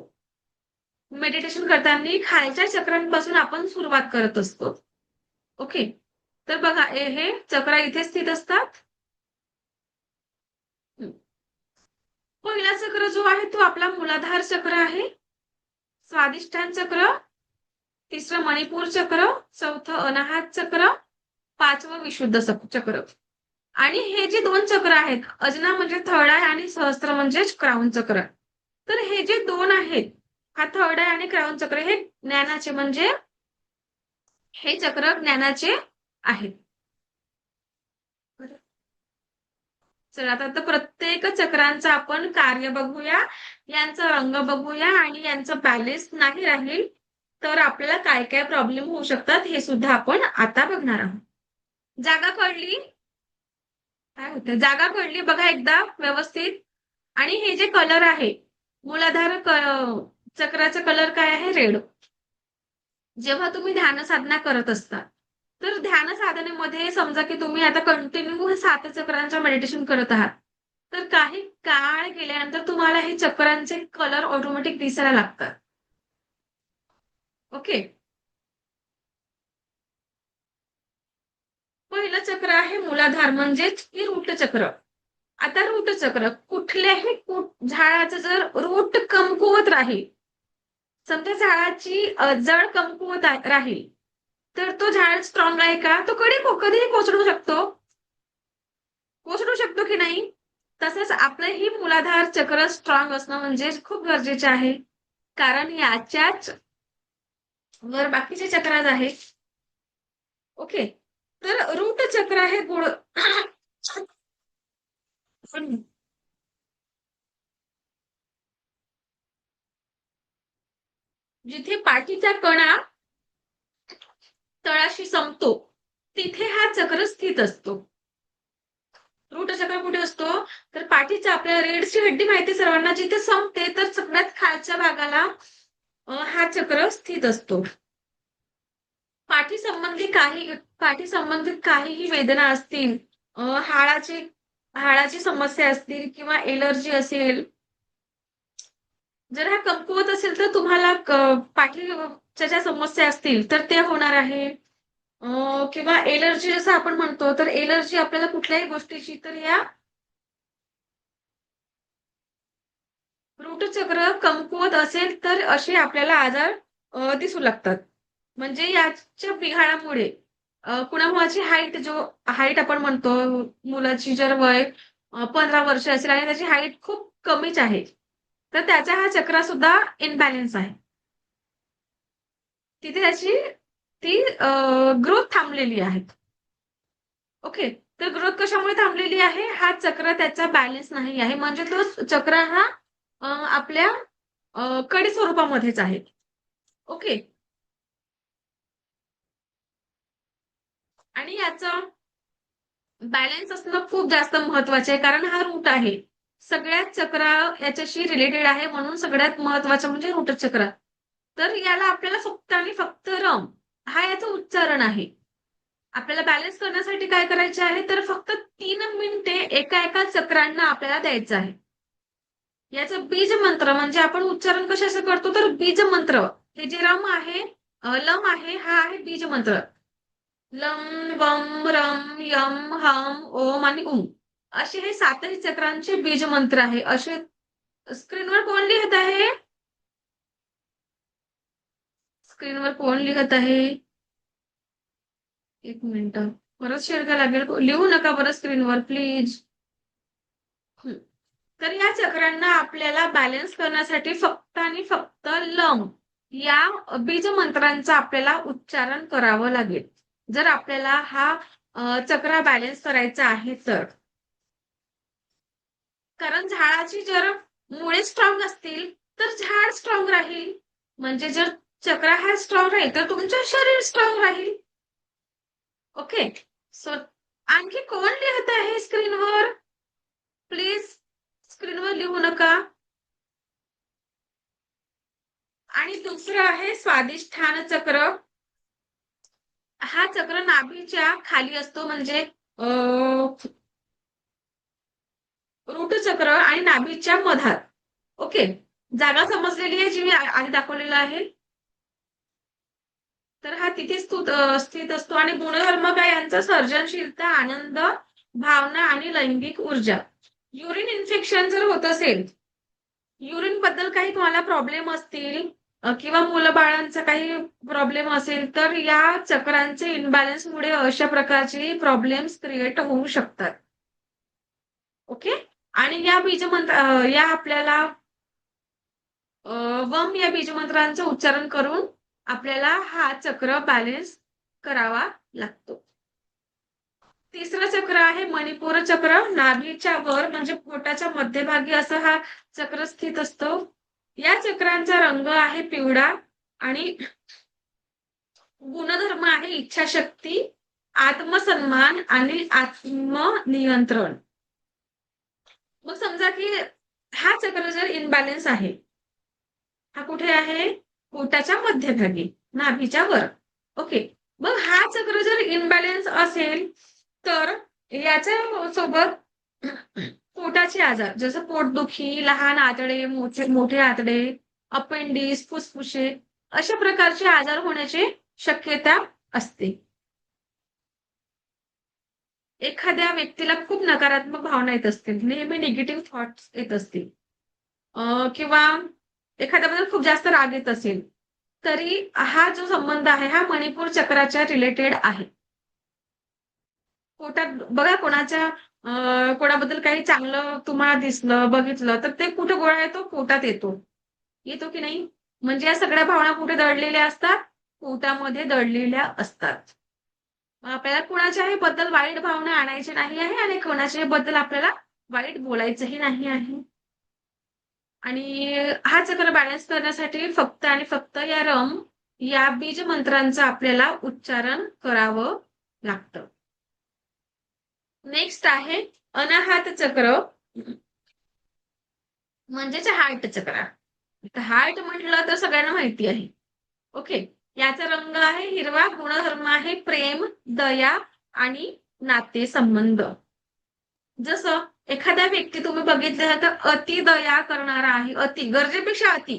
मेडिटेशन करताना खालच्या चक्रांपासून आपण सुरुवात करत असतो. ओके. तर बघा हे चक्र इथे स्थित असतात. हं. पहिला चक्र जो आहे तो आपला मूलाधार चक्र आहे. स्वादिष्ठान चक्र, तिसरं मणिपूर चक्र, चौथं अनाहत चक्र, पाचवं विशुद्ध चक्र. आणि हे जे 2 चक्र आहेत, अजना म्हणजे थर्ड आय आणि सहस्त्र म्हणजेच क्राउन चक्र. तर हे जे 2 आहेत, हा थर्ड आय आणि क्राउन चक्र हे ज्ञानाचे म्हणजे हे चक्र ज्ञानाचे आहेत. चला आता प्रत्येक चक्रांचं आपण कार्य बघूया, यांचा रंग बघूया आणि यांचं बॅलेन्स नाही राहील तर आपल्याला काय काय प्रॉब्लेम होऊ शकतात हे सुद्धा आपण आता बघणार आहोत. जागा कळली? काय होतं, जागा कळली बघा एकदा व्यवस्थित. आणि हे जे कलर आहे, मूलाधार चक्राचा कलर काय आहे? रेड. जेव्हा तुम्ही ध्यान साधना करत असता, तर ध्यान साधनेमध्ये समजा की तुम्ही आता कंटिन्यू 7 चक्रांचं मेडिटेशन करत आहात, तर काही काळ गेल्यानंतर तुम्हाला हे चक्रांचे कलर ऑटोमॅटिक दिसायला लागतात. ओके. पहिलं चक्र आहे मूलाधार, म्हणजेच की रूट चक्र. आता रूट चक्र कुठल्याही झाडाचं जर रूट कमकुवत राहील, समजा झाडाची जड कमकुवत राहील, तर तो झाड स्ट्रॉंग आहे का? तो कधीही कोसळू शकतो. कोसळू शकतो की नाही? तसंच आपलंही मूलाधार चक्र स्ट्रॉंग असणं म्हणजे खूप गरजेचे आहे. कारण याच्याच वर बाकीचे चक्राज आहेत. ओके. तर रूट चक्र आहे गुळ जिथे पाठीचा कणा तळाशी संपतो, तिथे हा चक्र स्थित असतो. रूट चक्र कुठे असतो? तर पाठीच्या आपल्या रेडची हड्डी माहिती सर्वांना, जिथे संपते तर सगळ्यात खालच्या भागाला हा चक्र स्थित असतो. पाठी संबंधित काहीही वेदना असतील, हाडाची समस्या असतील किंवा एलर्जी असेल, जर हा कमकुवत असेल तर तुम्हाला पाठीच्या ज्या समस्या असतील तर ते होणार आहे. किंवा एलर्जी जसं आपण म्हणतो, तर एलर्जी आपल्याला कुठल्याही गोष्टीची, तर या ऋतुचक्र कमकुवत असेल तर असे आपल्याला आजार दिसू लागतात. म्हणजे याच्या बिघाडामुळे कुणामुळाची हाईट आपण म्हणतो, मुलाची जर वय 15 वर्ष असेल आणि त्याची हाईट खूप कमीच आहे, तर त्याचा हा चक्र सुद्धा इनबॅलन्स आहे. तिथे त्याची ती ग्रोथ थांबलेली आहे. ओके. तर ग्रोथ कशामुळे थांबलेली आहे? हा चक्र त्याचा बॅलन्स नाही आहे, म्हणजे तो चक्र हा आपल्या कडी स्वरूपामध्येच आहे. ओके. आणि याचं बॅलन्स असणं खूप जास्त महत्वाचे आहे, कारण हा रूट आहे. सगळ्यात चक्र याच्याशी रिलेटेड आहे, म्हणून सगळ्यात महत्वाचं म्हणजे रूट चक्र. तर याला आपल्याला फक्त आणि फक्त रम हा याचं उच्चारण आहे. आपल्याला बॅलन्स करण्यासाठी काय करायचे आहे, तर फक्त 3 मिनिटे एका एका चक्रांना आपल्याला द्यायचं आहे. याचं बीज मंत्र म्हणजे आपण उच्चारण कशाचं करतो, तर बीज मंत्र. हे जे रम आहे, लम आहे, हा आहे बीज मंत्र. लम वम रम यम हम ओम आणि उम असे हे 7ही चक्रांचे बीज मंत्र आहे. असे स्क्रीनवर कोण लिहत आहे? स्क्रीनवर कोण लिहत आहे? एक मिनिट, परत शेअर करायला लागेल. लिहू नका बरं स्क्रीनवर प्लीज. तर या चक्रांना आपल्याला बॅलन्स करण्यासाठी फक्त आणि फक्त लम या बीज मंत्रांचा आपल्याला उच्चारण करावं लागेल, जर आपल्याला हा चक्र बॅलन्स करायचा आहे तर. कारण झाडाची जर मुळे स्ट्रॉंग असतील तर झाड स्ट्रॉंग राहील. म्हणजे जर चक्र हा स्ट्रॉंग राहील तर तुमचं शरीर स्ट्रॉंग राहील. ओके. सो आणखी कोण लिहत आहे स्क्रीनवर? प्लीज स्क्रीनवर लिहू नका. आणि दुसरं आहे स्वादिष्ठान चक्र. हा चक्र नाभीच्या खाली असतो, म्हणजे रूट चक्र आणि नाभीच्या मधात. ओके. जागा समजलेली आहे जी मी आधी दाखवलेलं आहे. तर हा तिथे स्थित असतो. आणि गुणधर्म काय यांचा? सर्जनशीलता, आनंद, भावना आणि लैंगिक ऊर्जा. युरिन इन्फेक्शन जर होत असेल, युरिन बद्दल काही तुम्हाला प्रॉब्लेम असतील, किंवा मुलं बाळांचा काही प्रॉब्लेम असेल, तर या चक्रांचे इनबॅलन्समुळे अशा प्रकारचे प्रॉब्लेम्स क्रिएट होऊ शकतात. ओके. आणि या आपल्याला वम या बीजमंत्रांचं उच्चारण करून आपल्याला हा चक्र बॅलन्स करावा लागतो. तिसरं चक्र आहे मणिपूर चक्र. नाभीच्या वर म्हणजे पोटाच्या मध्यभागी असं हा चक्र स्थित असतो. या चक्रांचा रंग आहे पिवळा आणि गुणधर्म आहे इच्छाशक्ती, आत्मसन्मान आणि आत्मनियंत्रण. मग समजा की हा चक्र जर इनबॅलेन्स आहे, हा कुठे आहे? पोटाच्या मध्यभागी, नाभीच्या वर. ओके. मग हा चक्र जर इनबॅलेन्स असेल तर याच्या सोबत पोटाचे आजार जसं पोटदुखी, लहान आतडे, मोठे मोठे आतडे, अपेंडिक्स, फुफ्फुसे अशा प्रकारचे आजार होण्याची शक्यता असते. एखाद्या व्यक्तीला खूप नकारात्मक भावना येत असतील, नेहमी निगेटिव्ह थॉट्स येत असतील, किंवा एखाद्याबद्दल खूप जास्त राग येत असेल, तरी हा जो संबंध आहे हा मणिपूर चक्राच्या रिलेटेड आहे. पोटात बघा कोणाबद्दल काही चांगलं तुम्हाला दिसलं, बघितलं, तर ते कुठे गोळा येतो? पोटात येतो. येतो की नाही? म्हणजे या सगळ्या भावना कुठे दडलेल्या असतात? पोटामध्ये दडलेल्या असतात. आपल्याला कुणाच्याही बद्दल वाईट भावना आणायची नाही आहे आणि कोणाच्याही बद्दल आपल्याला वाईट बोलायचंही नाही आहे. आणि हा चक्र बॅलन्स करण्यासाठी फक्त आणि फक्त या बीज मंत्रांचं आपल्याला उच्चारण करावं लागतं. नेक्स्ट आहे अनाहत चक्र म्हणजेच हार्ट चक्र. हार्ट म्हटलं तर सगळ्यांना माहिती आहे. ओके. याचा रंग आहे हिरवा, गुणधर्म आहे प्रेम, दया आणि नातेसंबंध. जसं एखाद्या व्यक्ती तुम्ही बघितलं तर अति दया करणारा आहे, अति गरजेपेक्षा अति.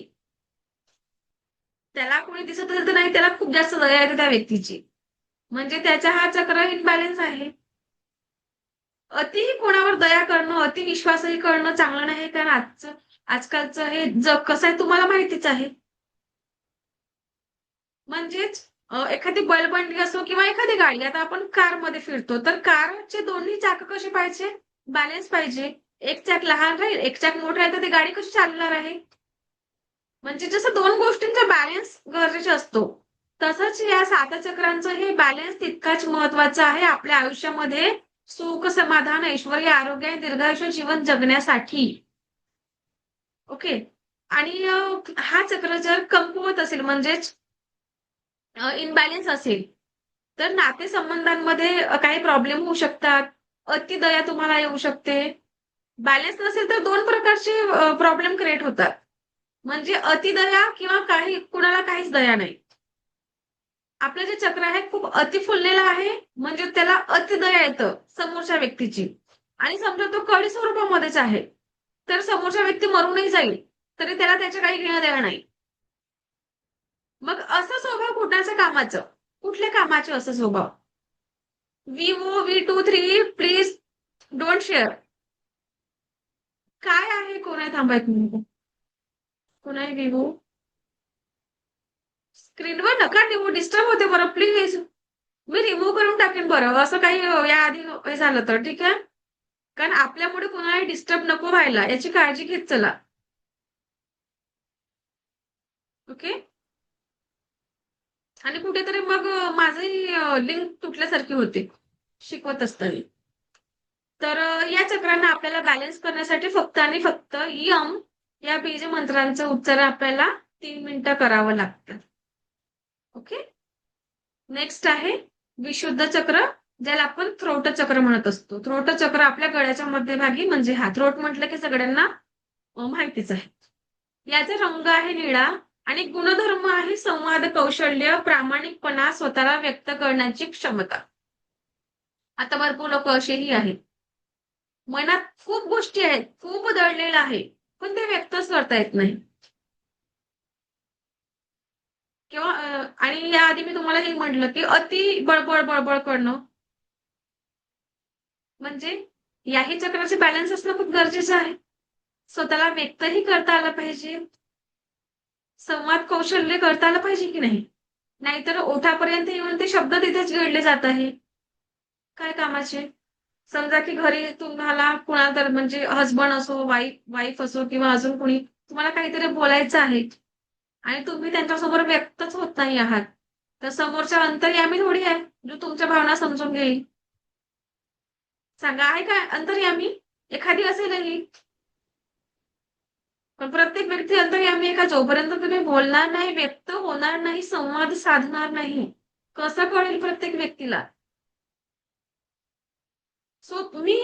त्याला कोणी दिसत असेल तर नाही, त्याला खूप जास्त दया येते त्या व्यक्तीची, म्हणजे त्याचा हा चक्र इनबॅलेन्स आहे. अतिही कोणावर दया करणं, अति विश्वासही करणं चांगलं नाही, कारण आजकालचं हे जग कसं आहे तुम्हाला माहितीच आहे. म्हणजेच एखादी बैलबंडी असो किंवा एखादी गाडी, आता आपण कारमध्ये फिरतो तर कारचे दोन्ही चाक कसे पाहिजे? बॅलन्स पाहिजे. एक चाक लहान राहील, एक चाक मोठं आहे, तर ती गाडी कशी चालणार आहे? म्हणजे जसं दोन गोष्टींचा बॅलन्स गरजेचा असतो, तसंच या सात चक्रांचं हे बॅलन्स तितकाच महत्वाचं आहे आपल्या आयुष्यामध्ये सुख, समाधान, ऐश्वर्य, आरोग्य आणि दीर्घायुष्य जीवन जगण्यासाठी. ओके. आणि हा चक्र जर कमकुवत असेल म्हणजेच इनबॅलन्स असेल तर नातेसंबंधांमध्ये काही प्रॉब्लेम होऊ शकतात. अतिदया तुम्हाला येऊ शकते. बॅलन्स नसेल तर दोन प्रकारचे प्रॉब्लेम क्रिएट होतात. म्हणजे अतिदया किंवा कुणाला काहीच दया नाही. आपलं जे चक्र आहे खूप अति फुललेलं आहे, म्हणजे त्याला अतिदया येतं समोरच्या व्यक्तीची. आणि समजा तो कडी स्वरूपामध्येच आहे, तर समोरचा व्यक्ती मरूनही जाईल तरी त्याला त्याच्या काही घेणं देणं नाही. मग असं स्वभाव कुणाच्या कामाचं? कुठल्या कामाचे असं स्वभाव? V2 3 please don't share. काय आहे? कोण आहे? थांबा एक मिनिट. कोण आहे विवो? स्क्रीनवर नका ठेवू, डिस्टर्ब होते बरं प्लीज. मी रिमूव्ह करून टाकेन बरं, असं काही याआधी हे झालं तर ठीक आहे. कारण आपल्यामुळे कोणाला डिस्टर्ब नको व्हायला याची काळजी घेत चला. ओके. आणि कुठेतरी मग माझी लिंक तुटल्यासारखी होते शिकवत असताना. तर या चक्रांना आपल्याला बॅलन्स करण्यासाठी फक्त आणि फक्त यम या बीज मंत्रांचं उच्चारण आपल्याला 3 मिनिटं करावं लागतं. ओके. नेक्स्ट आहे विशुद्ध चक्र, ज्याला आपण थ्रोट चक्र म्हणत असतो. थ्रोट चक्र आपल्या गळ्याच्या मध्यभागी, म्हणजे हा थ्रोट म्हटलं की सगळ्यांना माहितीच आहे. याचा रंग आहे निळा आणि गुणधर्म आहे संवाद कौशल्य, प्रामाणिकपणा, स्वतःला व्यक्त करण्याची क्षमता. आता भरपूर लोक असेही आहेत, मनात खूप गोष्टी आहेत, खूप दडलेलं आहे, पण ते व्यक्तच करता येत नाही. किंवा आणि याआधी मी तुम्हाला हे म्हटलं की अति बळबळ बळबळ करणं, म्हणजे याही चक्राचे बॅलन्स असणं खूप गरजेचं आहे. स्वतःला व्यक्तही करता आलं पाहिजे, संवाद कौशल्य करता आलं पाहिजे की नाही. नाहीतर ओठापर्यंत येऊन ते शब्द तिथेच गिळले जात आहे. काय कामाचे? समजा की घरी तुम्हाला कुणाला तर म्हणजे हसबंड असो, वाईफ असो किंवा अजून कोणी तुम्हाला काहीतरी बोलायचं आहे आणि तुम्ही त्यांच्यासमोर व्यक्तच होत नाही आहात, तर समोरच्या अंतर्यामी थोडी आहे जो तुमच्या भावना समजून घेईल. सांगा, आहे का अंतर्यामी? एखादी असेलही. पण प्रत्येक व्यक्ती अंतर्यामी आहे का? जोपर्यंत तुम्ही बोलणार नाही, व्यक्त होणार नाही, संवाद साधणार नाही, कसं कळेल प्रत्येक व्यक्तीला? सो मी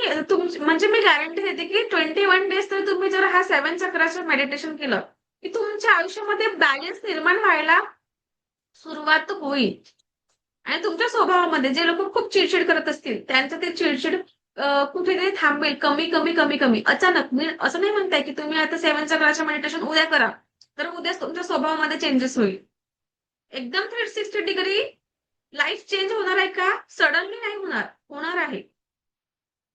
म्हणजे मी गॅरंटी देते की 21 डेज तर तुम्ही जर हा 7 चक्राचं मेडिटेशन केलं, की तुमच्या आयुष्यामध्ये बॅलन्स निर्माण व्हायला सुरुवात होईल. आणि तुमच्या स्वभावामध्ये जे लोक खूप चिडचिड करत असतील, त्यांचं ते चिडचिड कुठेतरी थांबेल. कमी कमी कमी कमी अचानक. मी असं नाही म्हणताय की तुम्ही आता 7 चक्राचं मेडिटेशन उद्या करा, तर उद्याच तुमच्या स्वभावामध्ये चेंजेस होईल. एकदम 360 डिग्री लाईफ चेंज होणार आहे का? सडनली नाही होणार, होणार आहे.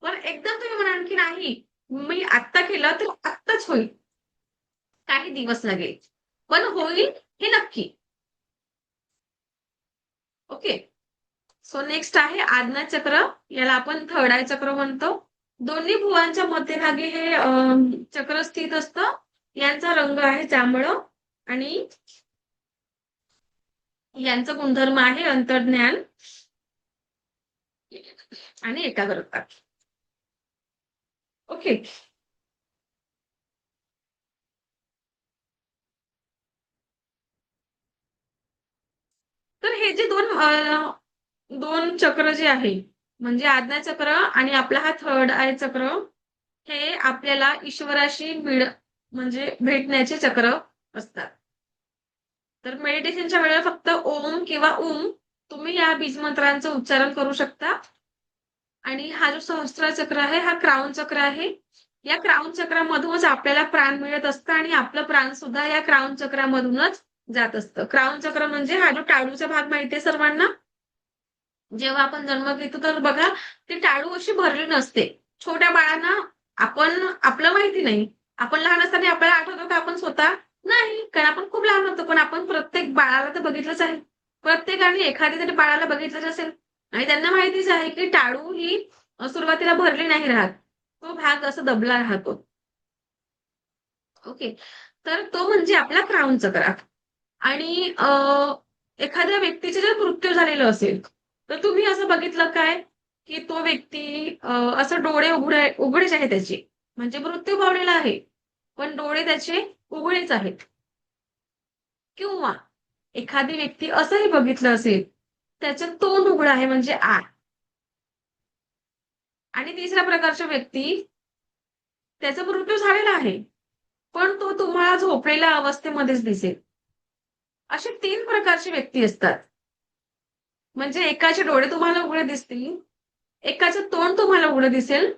पण एकदम तुम्ही म्हणाल की नाही, मी आत्ता केलं तर आत्ताच होईल, काही दिवस लागेल, पण होईल हे नक्की. ओके. सो नेक्स्ट आहे आज्ञा चक्र. याला आपण थर्ड आय चक्र म्हणतो. दोन्ही भुवांच्या मध्यभागी हे चक्र स्थित असतं. यांचा रंग आहे जांभळं आणि यांचं गुणधर्म आहे अंतर्ज्ञान आणि एकाग्रता. ओके. तर हे जे दोन चक्र जे आहे, म्हणजे आज्ञा चक्र आणि आपला हा थर्ड आय चक्र, हे आपल्याला ईश्वराशी म्हणजे भेटण्याचे चक्र असतात. तर मेडिटेशनच्या वेळेला फक्त ओम किंवा उम तुम्ही या बीजमंत्रांचं उच्चारण करू शकता. आणि हा जो सहस्त्र चक्र आहे हा क्राउन चक्र आहे. या क्राउन चक्रामधूनच आपल्याला प्राण मिळत असतं आणि आपलं प्राण सुद्धा या क्राउन चक्रामधूनच जात असतं. क्राउन चक्र म्हणजे हा जो टाळूचा भाग माहितीये सर्वांना. जेव्हा आपण जन्म घेतो तर बघा, ती टाळू अशी भरली नसते. छोट्या बाळांना आपण आपलं माहिती नाही. आपण लहान असताना आपल्याला आठवतं का आपण स्वतः? नाही, कारण आपण खूप लहान होतो. पण आपण प्रत्येक बाळाला तर बघितलंच आहे. प्रत्येकाने एखाद्या तरी बाळाला बघितलंच असेल आणि त्यांना माहितीच आहे की टाळू ही सुरुवातीला भरली नाही राहत. तो भाग असा दबला राहतो. ओके. तर तो म्हणजे आपला क्राउन चक्र. आणि एखाद्या व्यक्तीचे जर मृत्यू झालेलं असेल, तर तुम्ही असं बघितलं काय, की तो व्यक्ती असं डोळे उघडेच आहे त्याचे, म्हणजे मृत्यू पावलेला आहे, पण डोळे त्याचे उघडेच आहेत. किंवा एखादी व्यक्ती असंही बघितलं असेल, त्याचं तोंड उघडं आहे म्हणजे आणि तिसऱ्या प्रकारच्या व्यक्ती, त्याचा मृत्यू झालेला आहे, पण तो तुम्हाला झोपलेल्या अवस्थेमध्येच दिसेल. असे 3 प्रकारचे व्यक्ती असतात. म्हणजे एकाचे डोळे तुम्हाला उघडे दिसतील, एकाचं तोंड तुम्हाला उघडं दिसेल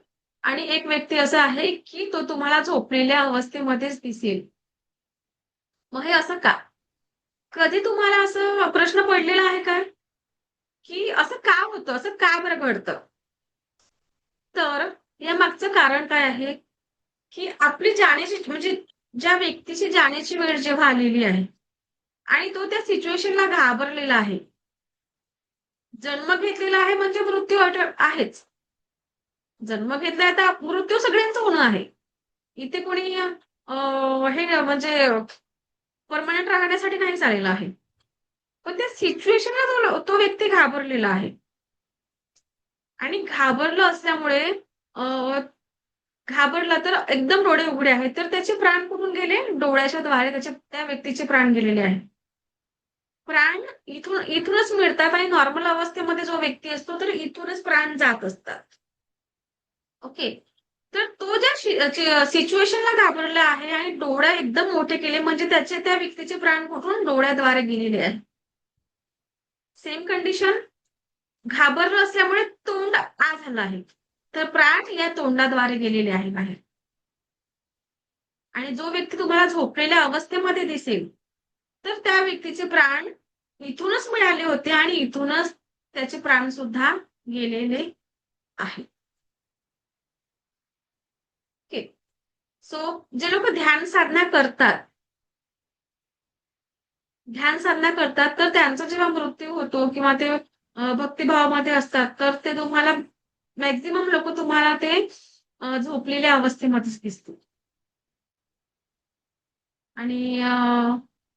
आणि एक व्यक्ती असा आहे की तो तुम्हाला झोपलेल्या अवस्थेमध्येच दिसेल. मग हे असं का? कधी तुम्हाला असं प्रश्न पडलेला आहे का, की असं का होतं? असं का बरं घडतं? तर या मागचं कारण काय आहे, की आपली जाण्याची म्हणजे ज्या व्यक्तीची जाण्याची वेळ जेव्हा आलेली आहे आणि तो त्या सिच्युएशनला घाबरलेला आहे. जन्म घेतलेला आहे म्हणजे मृत्यू आहेच. जन्म घेतलाय तर मृत्यू सगळ्यांचं होणं आहे. इथे कोणी हे म्हणजे परमनंट राहण्यासाठी नाही झालेला आहे. पण त्या सिच्युएशनला तो व्यक्ती घाबरलेला आहे. आणि घाबरलं असल्यामुळे घाबरला तर एकदम डोळे उघडे आहेत, तर त्याचे प्राण कुठून गेले? डोळ्याच्या द्वारे त्या व्यक्तीचे प्राण गेलेले आहेत. प्राण इथूनच मिळतात आणि नॉर्मल अवस्थेमध्ये जो व्यक्ती असतो तर इथूनच प्राण जात असतात. ओके. तर तो ज्या सिच्युएशनला घाबरला आहे आणि डोळे एकदम मोठे केले म्हणजे त्या व्यक्तीचे प्राण कुठून? डोळ्याद्वारे गेलेले आहेत. सेम कंडिशन, घाबरलं असल्यामुळे तोंड झालं आहे. तर प्राण या तोंडाद्वारे गेलेले आहे बाहेर. आणि जो व्यक्ती तुम्हाला झोपलेल्या अवस्थेमध्ये दिसेल, तर त्या व्यक्तीचे प्राण इथूनच मिळाले होते आणि इथूनच त्याचे प्राण सुद्धा गेलेले आहेत. ओके. सो जे लोक ध्यान साधना करतात, तर त्यांचा जेव्हा मृत्यू होतो किंवा ते भक्तिभावामध्ये असतात, तर ते तुम्हाला मॅक्झिमम लोक तुम्हाला ते झोपलेल्या अवस्थेमध्येच दिसतील. आणि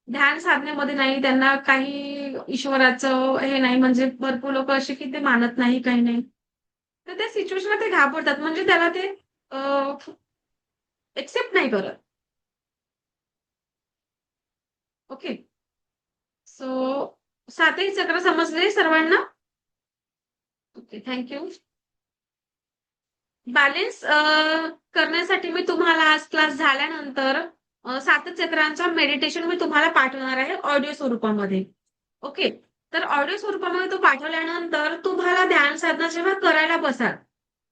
ध्यान साधनेमध्ये नाही, त्यांना काही ईश्वराचं हे नाही, म्हणजे भरपूर लोक असे की ते मानत नाही, काही नाही. तर त्या सिच्युएशनला ते घाबरतात, म्हणजे त्याला ते एक्सेप्ट नाही करत. ओके. सो सातही चक्र समजले सर्वांना? Okay, thank you. बॅलन्स करण्यासाठी मी तुम्हाला आज क्लास झाल्यानंतर 7 चक्रांचा मेडिटेशन मी तुम्हाला पाठवणार आहे ऑडिओ स्वरूपामध्ये. ओके. तर ऑडिओ स्वरूपामध्ये तो पाठवल्यानंतर तुम्हाला ध्यान साधना जेव्हा करायला बसाल,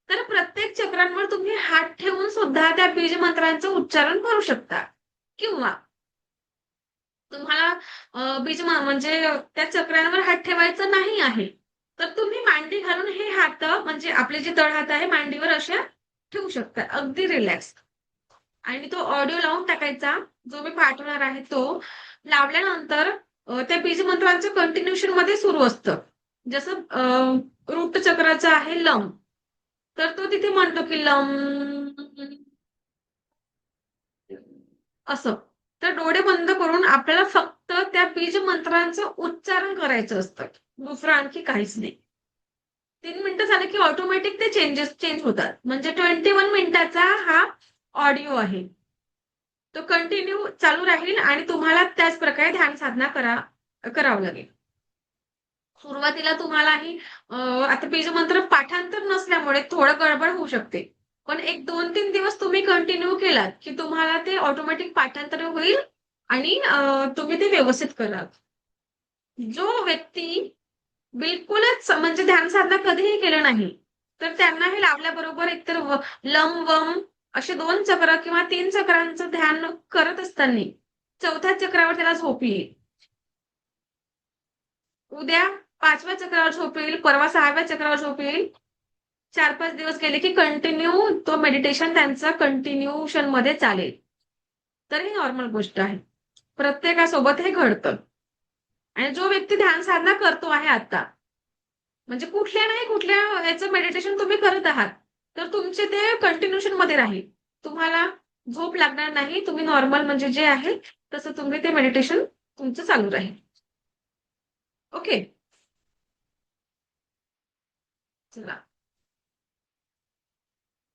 तर प्रत्येक चक्रांवर तुम्ही हात ठेवून सुद्धा त्या बीज मंत्रांचं उच्चारण करू शकता. किंवा तुम्हाला बीज म्हणजे त्या चक्रांवर हात ठेवायचा नाही आहे, तर तुम्ही मांडी घालून हे हात म्हणजे आपले जे तळ हात आहे मांडीवर अशा ठेवू शकता, अगदी रिलॅक्स. आणि तो ऑडिओ लावून टाकायचा, जो मी पाठवणार आहे तो. लावल्यानंतर त्या बीज मंत्रांचं कंटिन्युएशन मध्ये सुरू असतं. जसं रूट चक्राचं आहे लम, तर तो तिथे म्हणतो की लम असं. तर डोळे बंद करून आपल्याला फक्त त्या बीज मंत्रांचं उच्चारण करायचं असतं, दुसरं आणखी काहीच नाही. 3 मिनिटं झाले की ऑटोमॅटिक ते चेंज होतात. म्हणजे 21 मिनिटाचा हा ऑडिओ आहे. तो कंटिन्यू चालू राहील आणि तुम्हाला त्याच प्रकारे ध्यान साधना करावं लागेल. सुरुवातीला तुम्हालाही आता बीज मंत्र पाठांतर नसल्यामुळे थोडं गडबड होऊ शकते. पण एक 2-3 दिवस तुम्ही कंटिन्यू केलात की तुम्हाला ते ऑटोमॅटिक पाठांतर होईल आणि तुम्ही ते व्यवस्थित कराल. जो व्यक्ती बिलकुलच म्हणजे ध्यान साधना कधीही केलं नाही, तर त्यांना हे लावल्याबरोबर एकतर लम वम असे 2 चक्र किंवा 3 चक्रांचं ध्यान करत असताना चौथ्या चक्रावर त्याला झोप येईल. उद्या 5व्या चक्रावर झोप येईल, परवा 6व्या चक्रावर झोप येईल. 4-5 दिवस गेले की कंटिन्यू तो मेडिटेशन त्यांचा कंटिन्यूशन मध्ये चालेल. तर ही नॉर्मल गोष्ट आहे. प्रत्येकासोबत हे घडतं. आणि जो व्यक्ती ध्यान साधना करतो आहे आता, म्हणजे कुठल्या नाही कुठल्या याचं मेडिटेशन तुम्ही करत आहात, तर तुमचे ते कंटिन्युएशन मध्ये राहील. तुम्हाला झोप लागणार नाही. तुम्ही नॉर्मल म्हणजे जे आहे तसं तुम्ही ते मेडिटेशन तुमचं चालू राहील. ओके. चला,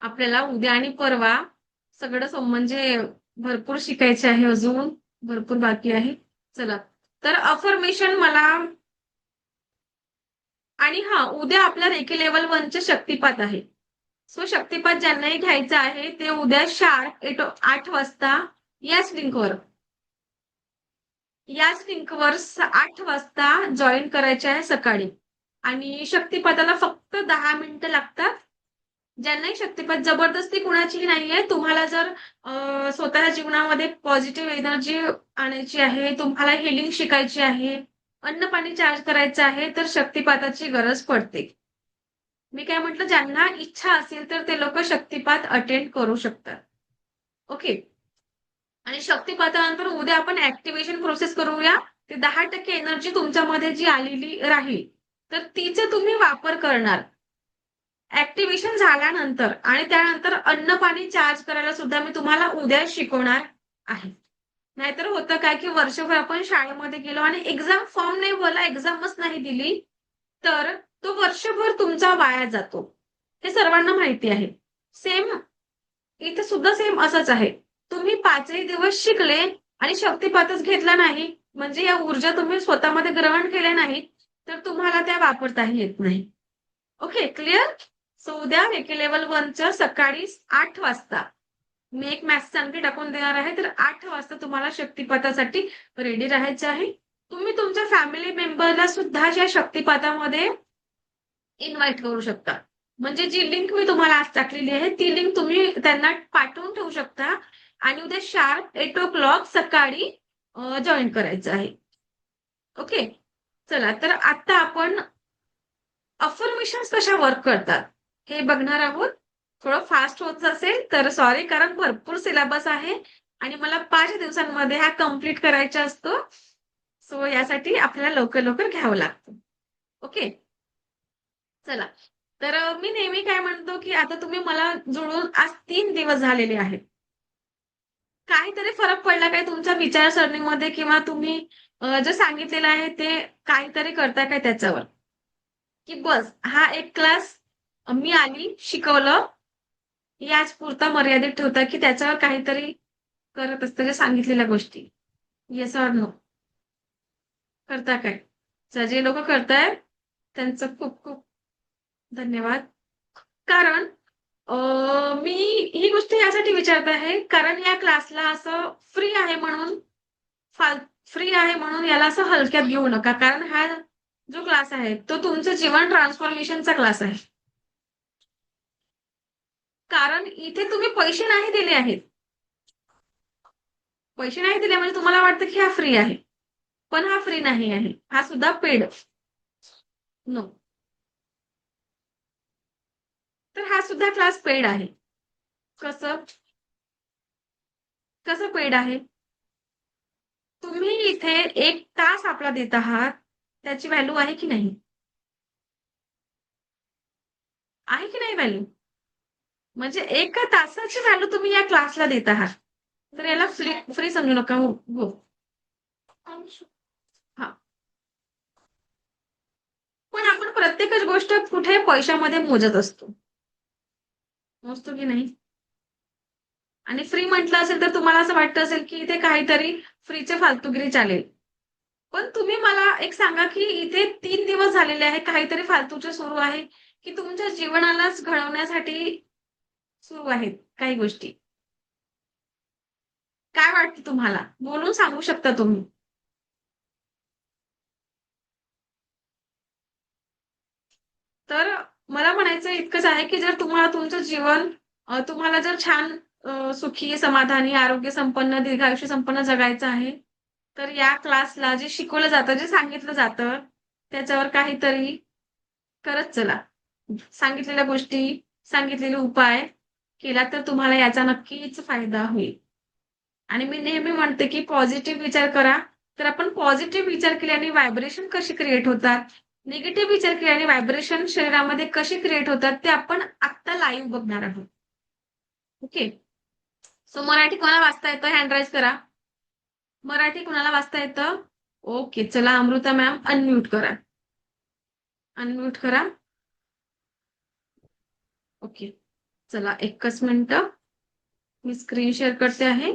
आपल्याला उद्या आणि परवा सगळं म्हणजे भरपूर शिकायचे आहे, अजून भरपूर बाकी आहे. चला, तर अफर्मेशन मला. आणि हा, उद्या आपला रेकी लेवल 1चे शक्तिपात आहे. सो शक्तिपात ज्यांनाही घ्यायचा आहे ते उद्या शार्प 8 वाजता याच लिंकवर याच लिंकवर 8 वाजता जॉईन करायचे आहे सकाळी. आणि शक्तिपाताला फक्त 10 मिनिटं लागतात. ज्यांनाही शक्तिपात जबरदस्ती कुणाचीही नाहीये. तुम्हाला जर स्वतःच्या जीवनामध्ये पॉझिटिव्ह एनर्जी आणायची आहे, तुम्हाला हिलिंग शिकायची आहे, अन्न पाणी चार्ज करायचं आहे, तर शक्तिपाताची गरज पडते. मी काय म्हटलं, ज्यांना इच्छा असेल तर ते लोक शक्तिपात अटेंड करू शकतात. ओके. आणि शक्तिपातानंतर उद्या आपण ऍक्टिव्हेशन प्रोसेस करूया. ते 10% एनर्जी तुमच्यामध्ये जी आलेली राहील, तर तिचा तुम्ही वापर करणार ऍक्टिव्हेशन झाल्यानंतर. आणि त्यानंतर अन्न पाणी चार्ज करायला सुद्धा मी तुम्हाला उद्या शिकवणार आहे. नाहीतर होतं काय की वर्षभर आपण शाळेमध्ये गेलो आणि एक्झाम फॉर्म नाही भरला, एक्झामच नाही दिली, तर तो वर्षभर तुमचा वाया जातो. हे सर्वांना माहिती आहे. सेम इथे सुद्धा सेम असंच आहे. तुम्ही 5ही दिवस शिकले आणि शक्तिपातच घेतला नाही, म्हणजे या ऊर्जा तुम्ही स्वतःमध्ये ग्रहण केल्या नाहीत, तर तुम्हाला त्या वापरताही येत नाही. Okay, clear? सो उद्या रेकी लेवल 1च्या सकाळी 8 वाजता मी एक मॅसेज आणखी टाकून देणार आहे. तर 8 वाजता तुम्हाला शक्तिपातासाठी रेडी राहायचं आहे. तुम्ही तुमच्या फॅमिली मेंबरला सुद्धा या शक्तिपातामध्ये इन्व्हाइट करू शकता. म्हणजे जी लिंक मी तुम्हाला आज टाकलेली आहे, ती लिंक तुम्ही त्यांना पाठवून ठेवू शकता. आणि उद्या शार्प 8 o'clock सकाळी जॉईन करायचं आहे. ओके. चला, तर आता आपण अफर्मेशन्स कशा वर्क करतात हे बघणार आहोत. थोडं फास्ट होत असेल तर सॉरी, कारण भरपूर सिलेबस आहे आणि मला 5 दिवसांमध्ये हा कम्प्लीट करायचा असतो. सो यासाठी आपल्याला लवकर लवकर घ्यावं लागतं. ओके. चला, तर मी नेहमी काय म्हणतो की आता तुम्ही मला जुळून आज 3 दिवस झालेले आहेत. काहीतरी फरक पडला काय तुमच्या विचारसरणीमध्ये, किंवा तुम्ही जे सांगितलेलं आहे ते काहीतरी करताय काय त्याच्यावर, की बस हा एक क्लास मी आली, शिकवलं, याच पुरता मर्यादित ठेवता की त्याच्यावर काहीतरी करत असतं जे सांगितलेल्या गोष्टी. Yes or no? करता काय? जे लोक करतायत त्यांचं खूप खूप धन्यवाद. कारण मी ही गोष्ट यासाठी विचारत आहे, कारण या क्लासला असं फ्री आहे म्हणून फाल फ्री आहे म्हणून याला असं हलक्यात घेऊ नका. कारण हा जो क्लास आहे तो तुमचं जीवन ट्रान्सफॉर्मेशनचा क्लास आहे. कारण इथे तुम्ही पैसे नाही दिले आहेत. पैसे नाही दिले म्हणजे तुम्हाला वाटतं की हा फ्री आहे. पण हा फ्री नाही आहे. हा सुद्धा पेड. नो. तर हा सुद्धा क्लास पेड आहे. कसं? कसं पेड आहे? तुम्ही इथे 1 तास आपला देत आहात, त्याची व्हॅल्यू आहे की नाही? आहे की नाही व्हॅल्यू? म्हणजे 1 तासाची व्हॅल्यू तुम्ही या क्लासला देत आहात. तर याला फ्री फ्री समजू नका. हो हो. हा. पण आपण प्रत्येकच गोष्ट कुठे पैशामध्ये मोजत असतो. मोजतो की नाही? आणि फ्री म्हटलं असेल तर तुम्हाला असं वाटतं असेल की इथे काहीतरी फ्रीचे फालतूगिरी चालेल. पण तुम्ही मला एक सांगा की इथे 3 दिवस झालेले आहे, काहीतरी फालतूचे सुरू आहे की तुमच्या जीवनालाच घडवण्यासाठी सुरू आहेत काही गोष्टी. काय वाटतं तुम्हाला? बोलून सांगू शकता तुम्ही. तर मला म्हणायचं इतकंच आहे की जर तुम्हाला तुमचं जीवन तुम्हाला जर छान सुखी, समाधानी, आरोग्य संपन्न, दीर्घायुष्य संपन्न जगायचं आहे, तर या क्लासला जे शिकवलं जातं, जे सांगितलं जातं, त्याच्यावर काहीतरी करत चला. सांगितलेल्या गोष्टी, सांगितलेले उपाय केला तर तुम्हाला याचा नक्कीच फायदा होईल. आणि मी नेहमी म्हणते की पॉझिटिव्ह विचार करा. तर आपण पॉझिटिव्ह विचार केल्याने व्हायब्रेशन कशी क्रिएट होतात, निगेटिव्ह विचार केल्याने व्हायब्रेशन शरीरामध्ये कशी क्रिएट होतात ते आपण आत्ता लाईव्ह बघणार आहोत. ओके. सो मराठी कोणाला वाचता येतं हँड राईज करा. मराठी कोणाला वाचता येतं? ओके. चला अमृता मॅम अनम्यूट करा. अनम्यूट करा. ओके. चला एकच मिनिटं. मी स्क्रीन शेअर करते आहे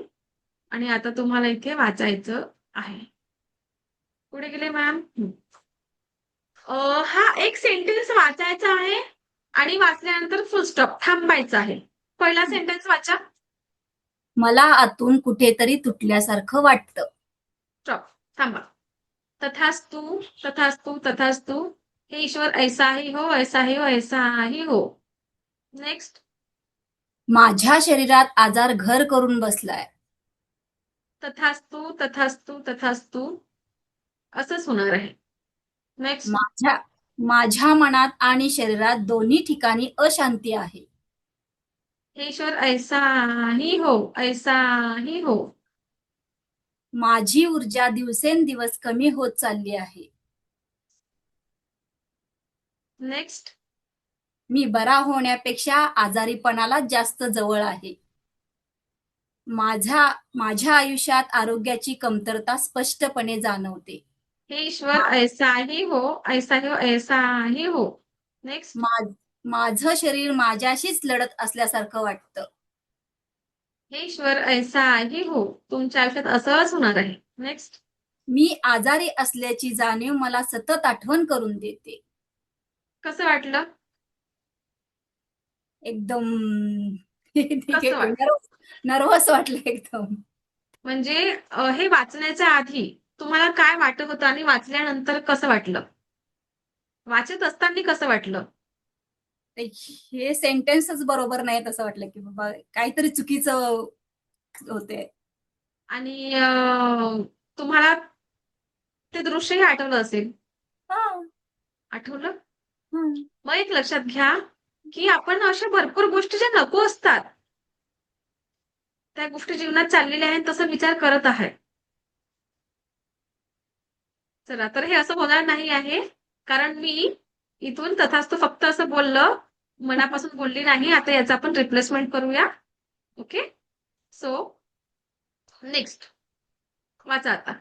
आणि आता तुम्हाला इथे वाचायचं आहे. पुढे गेले मॅम. हा एक सेंटेन्स वाचायचा आहे आणि वाचल्यानंतर फुल स्टॉप थांबायचा आहे. पहिला सेंटेन्स वाचा. मला आतून कुठेतरी तुटल्यासारखं वाटतं. स्टॉप. थांबा. तथास्तु, तथास्तु, तथास्तु. हे ईश्वर ऐसा ही हो, ऐसा ही हो, ऐसा ही हो. नेक्स्ट. माझ्या शरीरात आजार घर करून बसलाय. तथास्तु, तथास्तु, तथास्तु. असंच होणार आहे. नेक्स्ट. माझ्या माझ्या मनात आणि शरीरात दोन्ही ठिकाणी अशांती आहे. हे ईश्वर ऐसा ही हो, ऐसा ही हो. माझी ऊर्जा दिवसेंदिवस कमी होत चालली आहे. नेक्स्ट. मी बरा होण्यापेक्षा आजारीपणाला जास्त जवळ आहे. माझ्या आयुष्यात आरोग्याची कमतरता स्पष्टपणे जाणवते. हे ईश्वर ऐसा ही हो, ऐसा ही हो, ऐसा ही हो. नेक्स्ट. माझं शरीर माझ्याशीच लढत असल्यासारखं वाटतं. हे ईश्वर ऐसा ही हो. तुमच्या आयुष्यात असंच होणार आहे. नेक्स्ट. मी आजारी असल्याची जाणीव मला सतत आठवण करून देते. कसं वाटलं? एकदम कसं वाटलं? नर्वस वाटलं एकदम. म्हणजे हे वाचण्याच्या आधी तुम्हाला काय वाटत होतं आणि वाचल्यानंतर कसं वाटलं? वाचत असताना कसं वाटलं? हे सेंटेन्सच बरोबर नाही असं वाटलं की बाबा काहीतरी चुकीचं होते. आणि तुम्हाला ते दृश्यही आठवलं असेल. हा, आठवलं? हा. मग एक लक्षात घ्या की आपण अशा भरपूर गोष्टी ज्या नको असतात, त्या गोष्टी जीवनात चाललेल्या आहेत तसा विचार करत आहे. चला तर हे असं होणार नाही आहे. कारण मी इथून तथास्तु फक्त असं बोललं, मनापासून बोलली नाही. आता याचा आपण रिप्लेसमेंट करूया. ओके. So next. वाचा आता.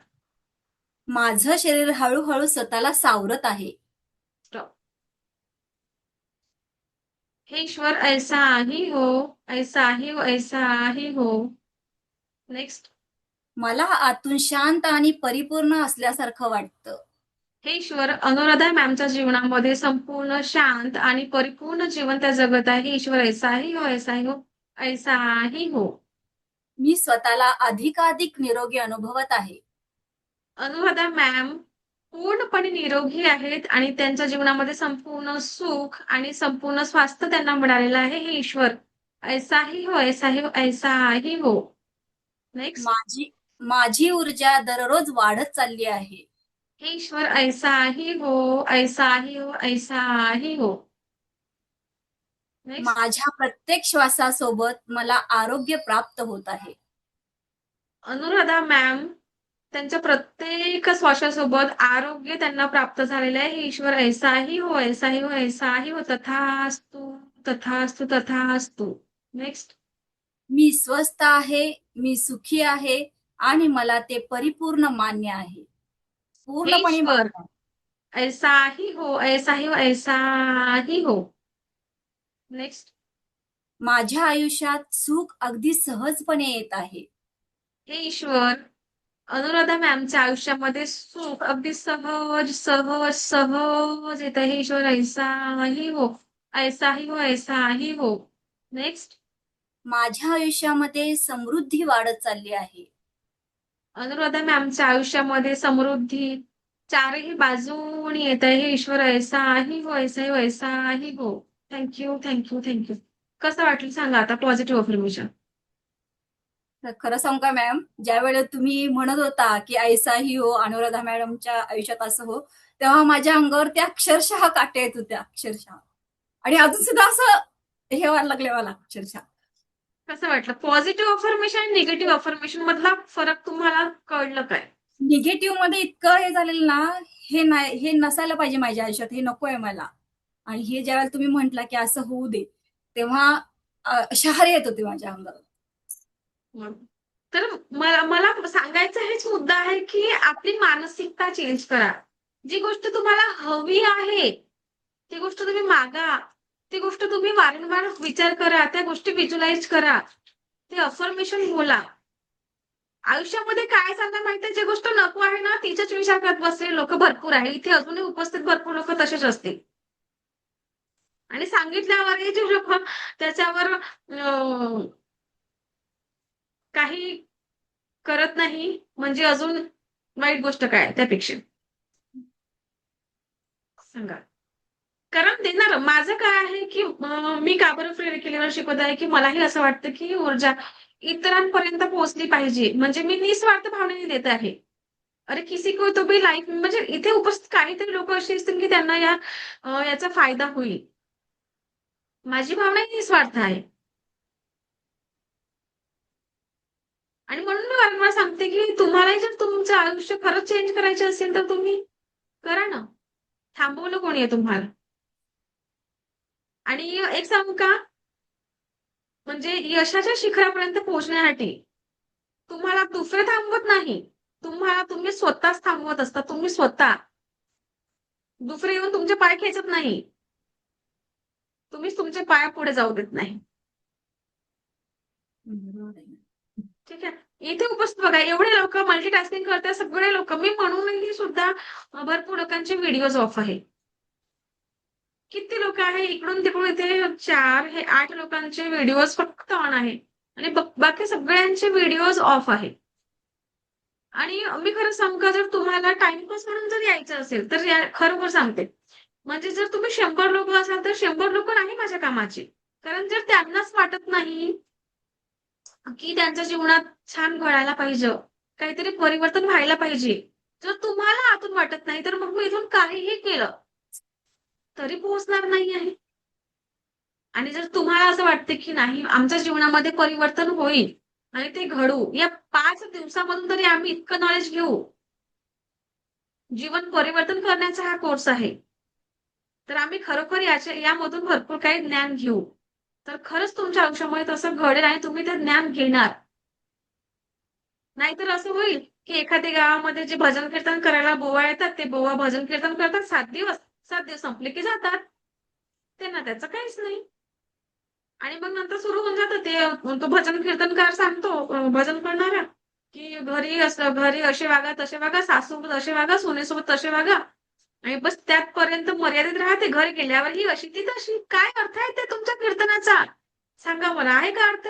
माझं शरीर हळूहळू स्वतःला सावरत आहे. स्टॉप. हे ईश्वर ऐसा ही हो, ऐसा ही हो, ऐसा ही हो. नेक्स्ट. मला आतून शांत आणि परिपूर्ण असल्यासारखं वाटतं. हे ईश्वर अनुराधा मॅमच्या जीवनामध्ये संपूर्ण शांत आणि परिपूर्ण जीवन त्या जगत आहे. हे ईश्वर ऐसा ही हो, ऐसा ही हो, ऐसा ही हो. मी स्वतःला अधिकाधिक निरोगी अनुभवत आहे. अनुराधा मॅम पूर्णपणे निरोगी आहेत आणि त्यांच्या जीवनामध्ये संपूर्ण सुख आणि संपूर्ण स्वास्थ्य त्यांना मिळालेलं आहे. हे ईश्वर ऐसा ही हो, ऐसा ही हो, ऐसा ही हो. नेक्स्ट. माझी माझी ऊर्जा दररोज वाढत चालली आहे. हे ईश्वर ऐसा ही हो, ऐसा ही हो, ऐसा ही हो. नेक्स्ट. माझ्या प्रत्येक श्वासासोबत मला आरोग्य प्राप्त होत आहे. अनुराधा मॅम त्यांच्या प्रत्येक श्वासासोबत आरोग्य त्यांना प्राप्त झालेलं आहे. हे ईश्वर ऐसाही हो, ऐसाही हो, ऐसाही हो. तथास्तु, तथास्तु, तथास्तु. नेक्स्ट. मी स्वस्थ आहे, मी सुखी आहे आणि मला ते परिपूर्ण मान्य आहे. हे पूर्णपणे ईश्वर मान्य आहे. ऐसाही हो, ऐसाही हो, ऐसाही हो. नेक्स्ट. माझ्या आयुष्यात सुख अगदी सहजपणे येत आहे. हे ईश्वर अनुराधा मॅमच्या आयुष्यामध्ये सुख अगदी सहज सहज सहज येत आहे. हे ईश्वर ऐसाही हो, ऐसाही हो, ऐसाही हो. नेक्स्ट. माझ्या आयुष्यामध्ये समृद्धी वाढत चालली आहे. अनुराधा मॅमच्या आयुष्यामध्ये समृद्धी चारही बाजूनी येत आहे. हे ईश्वर ऐसाही हो, ऐसाही हो, ऐसाही हो. Thank you, thank you, thank you. कसं वाटलं सांगा आता पॉझिटिव्ह अफर्मेशन. तर खरं सांगू का मॅम, ज्यावेळेला तुम्ही म्हणत होता की ऐसा ही हो, अनुराधा मॅडमच्या आयुष्यात असं हो, तेव्हा माझ्या अंगावरती अक्षरशः काटे येत होत्या अक्षरशः. आणि अजून सुद्धा असं हे व्हायला लागले मला अक्षरशः. कसं वाटलं पॉझिटिव्ह अफर्मेशन आणि निगेटिव्ह अफर्मेशन मधला फरक तुम्हाला कळलं काय? निगेटिव्ह मध्ये इतकं हे झालेलं ना, हे नाही, हे नसायला पाहिजे माझ्या आयुष्यात, हे नकोय मला. आणि हे ज्यावेळेला तुम्ही म्हटला की असं होऊ दे, तेव्हा शहारे येत होते माझ्या अंगावर. मग. तर मला मला सांगायचा हेच मुद्दा आहे की आपली मानसिकता चेंज करा. जी गोष्ट तुम्हाला हवी आहे ती गोष्ट तुम्ही मागा. ती गोष्ट तुम्ही वारंवार विचार करा. त्या गोष्टी व्हिज्युअलाइज करा. ते अफर्मेशन बोला. आयुष्यामध्ये काय सांगा माहितीये जी गोष्ट नको आहे ना तिचाच विचार करत बसलेले लोक भरपूर आहे. इथे अजूनही उपस्थित भरपूर लोक तसेच असतील. आणि सांगितल्यावरही जे लोक त्याच्यावर काही करत नाही म्हणजे अजून वाईट गोष्ट काय त्यापेक्षा सांगा. कारण देणार माझं काय आहे की मी का बरं फ्री केल्यावर शिकवत आहे की मलाही असं वाटतं की ही ऊर्जा इतरांपर्यंत पोहोचली पाहिजे. म्हणजे मी निस्वार्थ भावनेने देत आहे. अरे किसी को तो भी लाईफ म्हणजे इथे उपस्थित काहीतरी लोक अशी असतील की त्यांना याचा फायदा होईल. माझी भावना ही निस्वार्थ आहे. आणि म्हणून मी वारंवार सांगते की तुम्हालाही जर तुमचं आयुष्य खरंच चेंज करायचे असेल तर तुम्ही करा ना. थांबवलं कोणी आहे तुम्हाला? आणि एक सांगू का म्हणजे यशाच्या शिखरापर्यंत पोहोचण्यासाठी तुम्हाला दुसरे थांबवत नाही. तुम्हाला तुम्ही स्वतःच थांबवत असता. तुम्ही स्वतः. दुसरे येऊन तुमचे पाय खेचत नाही. तुम्हीच तुमच्या पाया पुढे जाऊ देत नाही. ठीक आहे. इथे उपस्थित बघा एवढे लोक मल्टीटास्किंग करतात सगळे लोक. मी म्हणूनही सुद्धा भरपूर लोकांचे व्हिडिओज ऑफ आहे. किती लोक आहे इकडून तिकडून इथे 4 हे 8 लोकांचे व्हिडिओज फक्त ऑन आहे. आणि बाकी सगळ्यांचे व्हिडिओज ऑफ आहे. आणि मी खरं सांगू का जर तुम्हाला टाइमपास म्हणून जर यायचं असेल तर खरोखर सांगते. म्हणजे जर तुम्ही 100 लोक असाल तर 100 लोक नाही माझ्या कामाचे. कारण जर त्यांनाच वाटत नाही की त्यांच्या जीवनात छान घडायला पाहिजे, काहीतरी परिवर्तन व्हायला पाहिजे. जर तुम्हाला आतून वाटत नाही तर मग मी इथून काहीही केलं तरी पोहोचणार नाही आहे. आणि जर तुम्हाला असं वाटतं की नाही आमच्या जीवनामध्ये परिवर्तन होईल आणि ते घडू या 5 दिवसामधून तरी आम्ही इतकं नॉलेज घेऊ. जीवन परिवर्तन करण्याचा हा कोर्स आहे. तर आम्ही खरोखर यामधून भरपूर काही ज्ञान घेऊ. तर खरंच तुमच्या आयुष्यामध्ये तसं घडेल आणि तुम्ही ते ज्ञान घेणार. नाहीतर असं होईल की एखाद्या गावामध्ये जे भजन कीर्तन करायला बोवा येतात ते बोवा भजन कीर्तन करतात 7 दिवस. 7 दिवस संपले की जातात. त्यांना त्याचं काहीच नाही. आणि मग नंतर सुरू होऊन जातं ते, तो भजन कीर्तनकार सांगतो, भजन करणारा, की घरी असे वागा तसे वागा, सासूसोबत असे वागा, सुनेसोबत तसे वागा. आणि बस त्यापर्यंत मर्यादित राहते. घरी गेल्यावर ही अशी ती तशी. काय अर्थ आहे ते तुमच्या कीर्तनाचा? सांगा मला, आहे का अर्थ?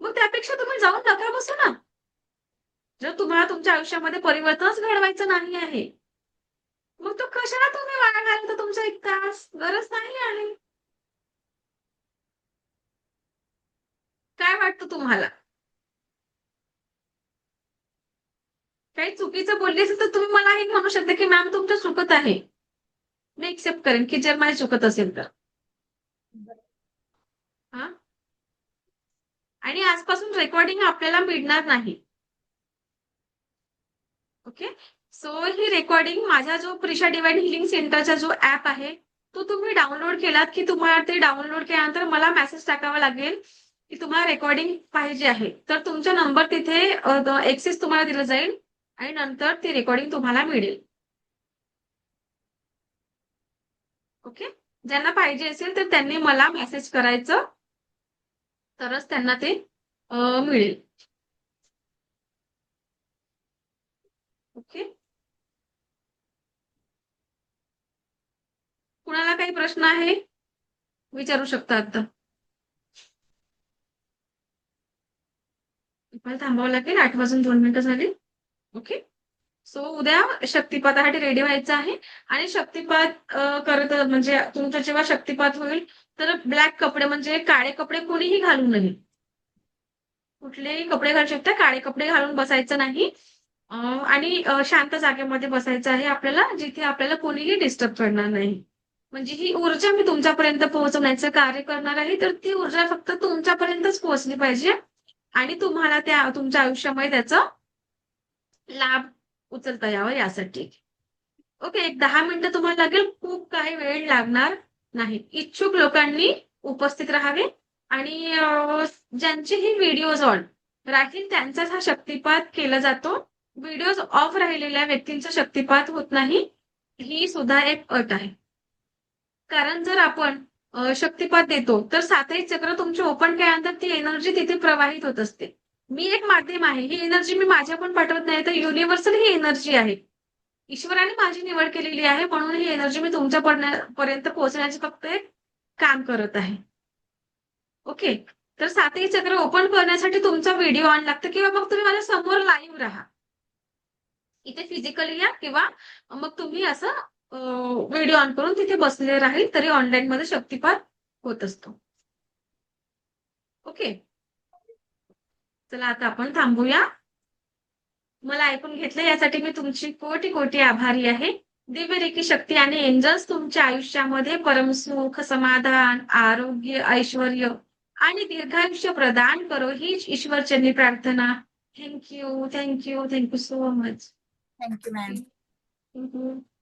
मग त्यापेक्षा तुम्ही जाऊन नका बसू ना. जर तुम्हाला तुमच्या आयुष्यामध्ये परिवर्तनच घडवायचं नाही आहे, मग तो कशाला तुम्ही वाया घालता तुमचा 1 तास? गरज नाही आहे. काय वाटतं तुम्हाला? काही चुकीचं बोलली असेल तर तुम्ही मला हे म्हणू शकता, की मॅम तुमचं चुकत आहे. मी एक्सेप्ट करेन, की जर माझी चुकत असेल तर. हा. आणि आजपासून रेकॉर्डिंग आपल्याला मिळणार नाही. ओके. सो ही रेकॉर्डिंग माझा जो प्रिशा डिवाइन हिलिंग सेंटरचा जो ऍप आहे, तो तुम्ही डाउनलोड केलात की तुम्हाला ते डाउनलोड केल्यानंतर मला मेसेज टाकावा लागेल की तुम्हाला रेकॉर्डिंग पाहिजे आहे. तर तुमचा नंबर तिथे एक्सेस तुम्हाला दिलं जाईल आणि नंतर ती रेकॉर्डिंग तुम्हाला मिळेल. ओके. ज्यांना पाहिजे असेल तर त्यांनी मला मेसेज करायचं, तरच त्यांना ते मिळेल. ओके. कुणाला काही प्रश्न आहे विचारू शकता आता. मला थांबावं लागेल, 8 वाजून 2 मिनिटं झाली. ओके. सो उद्या शक्तिपातासाठी रेडी व्हायचं आहे. आणि शक्तिपात करत म्हणजे तुमचा जेव्हा शक्तिपात होईल, तर ब्लॅक कपडे म्हणजे काळे कपडे कोणीही घालू नये. कुठलेही कपडे घालू शकता, काळे कपडे घालून बसायचं नाही. आणि शांत जागेमध्ये बसायचं आहे आपल्याला, जिथे आपल्याला कोणीही डिस्टर्ब करणार नाही. म्हणजे ही ऊर्जा मी तुमच्यापर्यंत पोहोचवण्याचं कार्य करणार आहे, तर ती ऊर्जा फक्त तुमच्यापर्यंतच पोहोचली पाहिजे आणि तुम्हाला त्या तुमच्या आयुष्यामध्ये त्याचा लाभ उचलता यावा यासाठी. ओके. एक 10 मिनिटं तुम्हाला लागेल, खूप काही वेळ लागणार नाही. इच्छुक लोकांनी उपस्थित राहावे आणि ज्यांचेही व्हिडिओज ऑन राहतील त्यांचाच हा शक्तिपात केला जातो. व्हिडिओज ऑफ राहिलेल्या व्यक्तींचा शक्तिपात होत नाही. ही सुद्धा एक अट आहे. कारण जर आपण शक्तिपात देतो तर सातही चक्र तुमचे ओपन केल्यानंतर ती एनर्जी तिथे प्रवाहित होत असते. मी एक माध्यम आहे. ही एनर्जी मी माझ्या पण पाठवत नाही, तर युनिव्हर्सल ही एनर्जी आहे. ईश्वराने माझी निवड केलेली आहे, म्हणून ही एनर्जी मी तुमच्या पर्यंत पोहोचण्याचे फक्त एक काम करत आहे. ओके. तर सातही चक्र ओपन करण्यासाठी तुमचा व्हिडिओ ऑन लागतं किंवा मग तुम्ही माझ्या समोर लाईव्ह राहा. इथे फिजिकली या किंवा मग तुम्ही असं व्हिडिओ ऑन करून तिथे बसले राहील तरी ऑनलाईन मध्ये शक्तिपात होत असतो. ओके. चला आता आपण थांबूया. मला ऐकून घेतलं यासाठी मी तुमची कोटी कोटी आभारी आहे. दिव्य रेकी शक्ती आणि एंजल्स तुमच्या आयुष्यामध्ये परमसुख, समाधान, आरोग्य, ऐश्वर्य आणि दीर्घायुष्य प्रदान करो, हीच ईश्वरचरणी प्रार्थना. Thank you, thank you, thank you so much. Thank you ma'am. Thank you.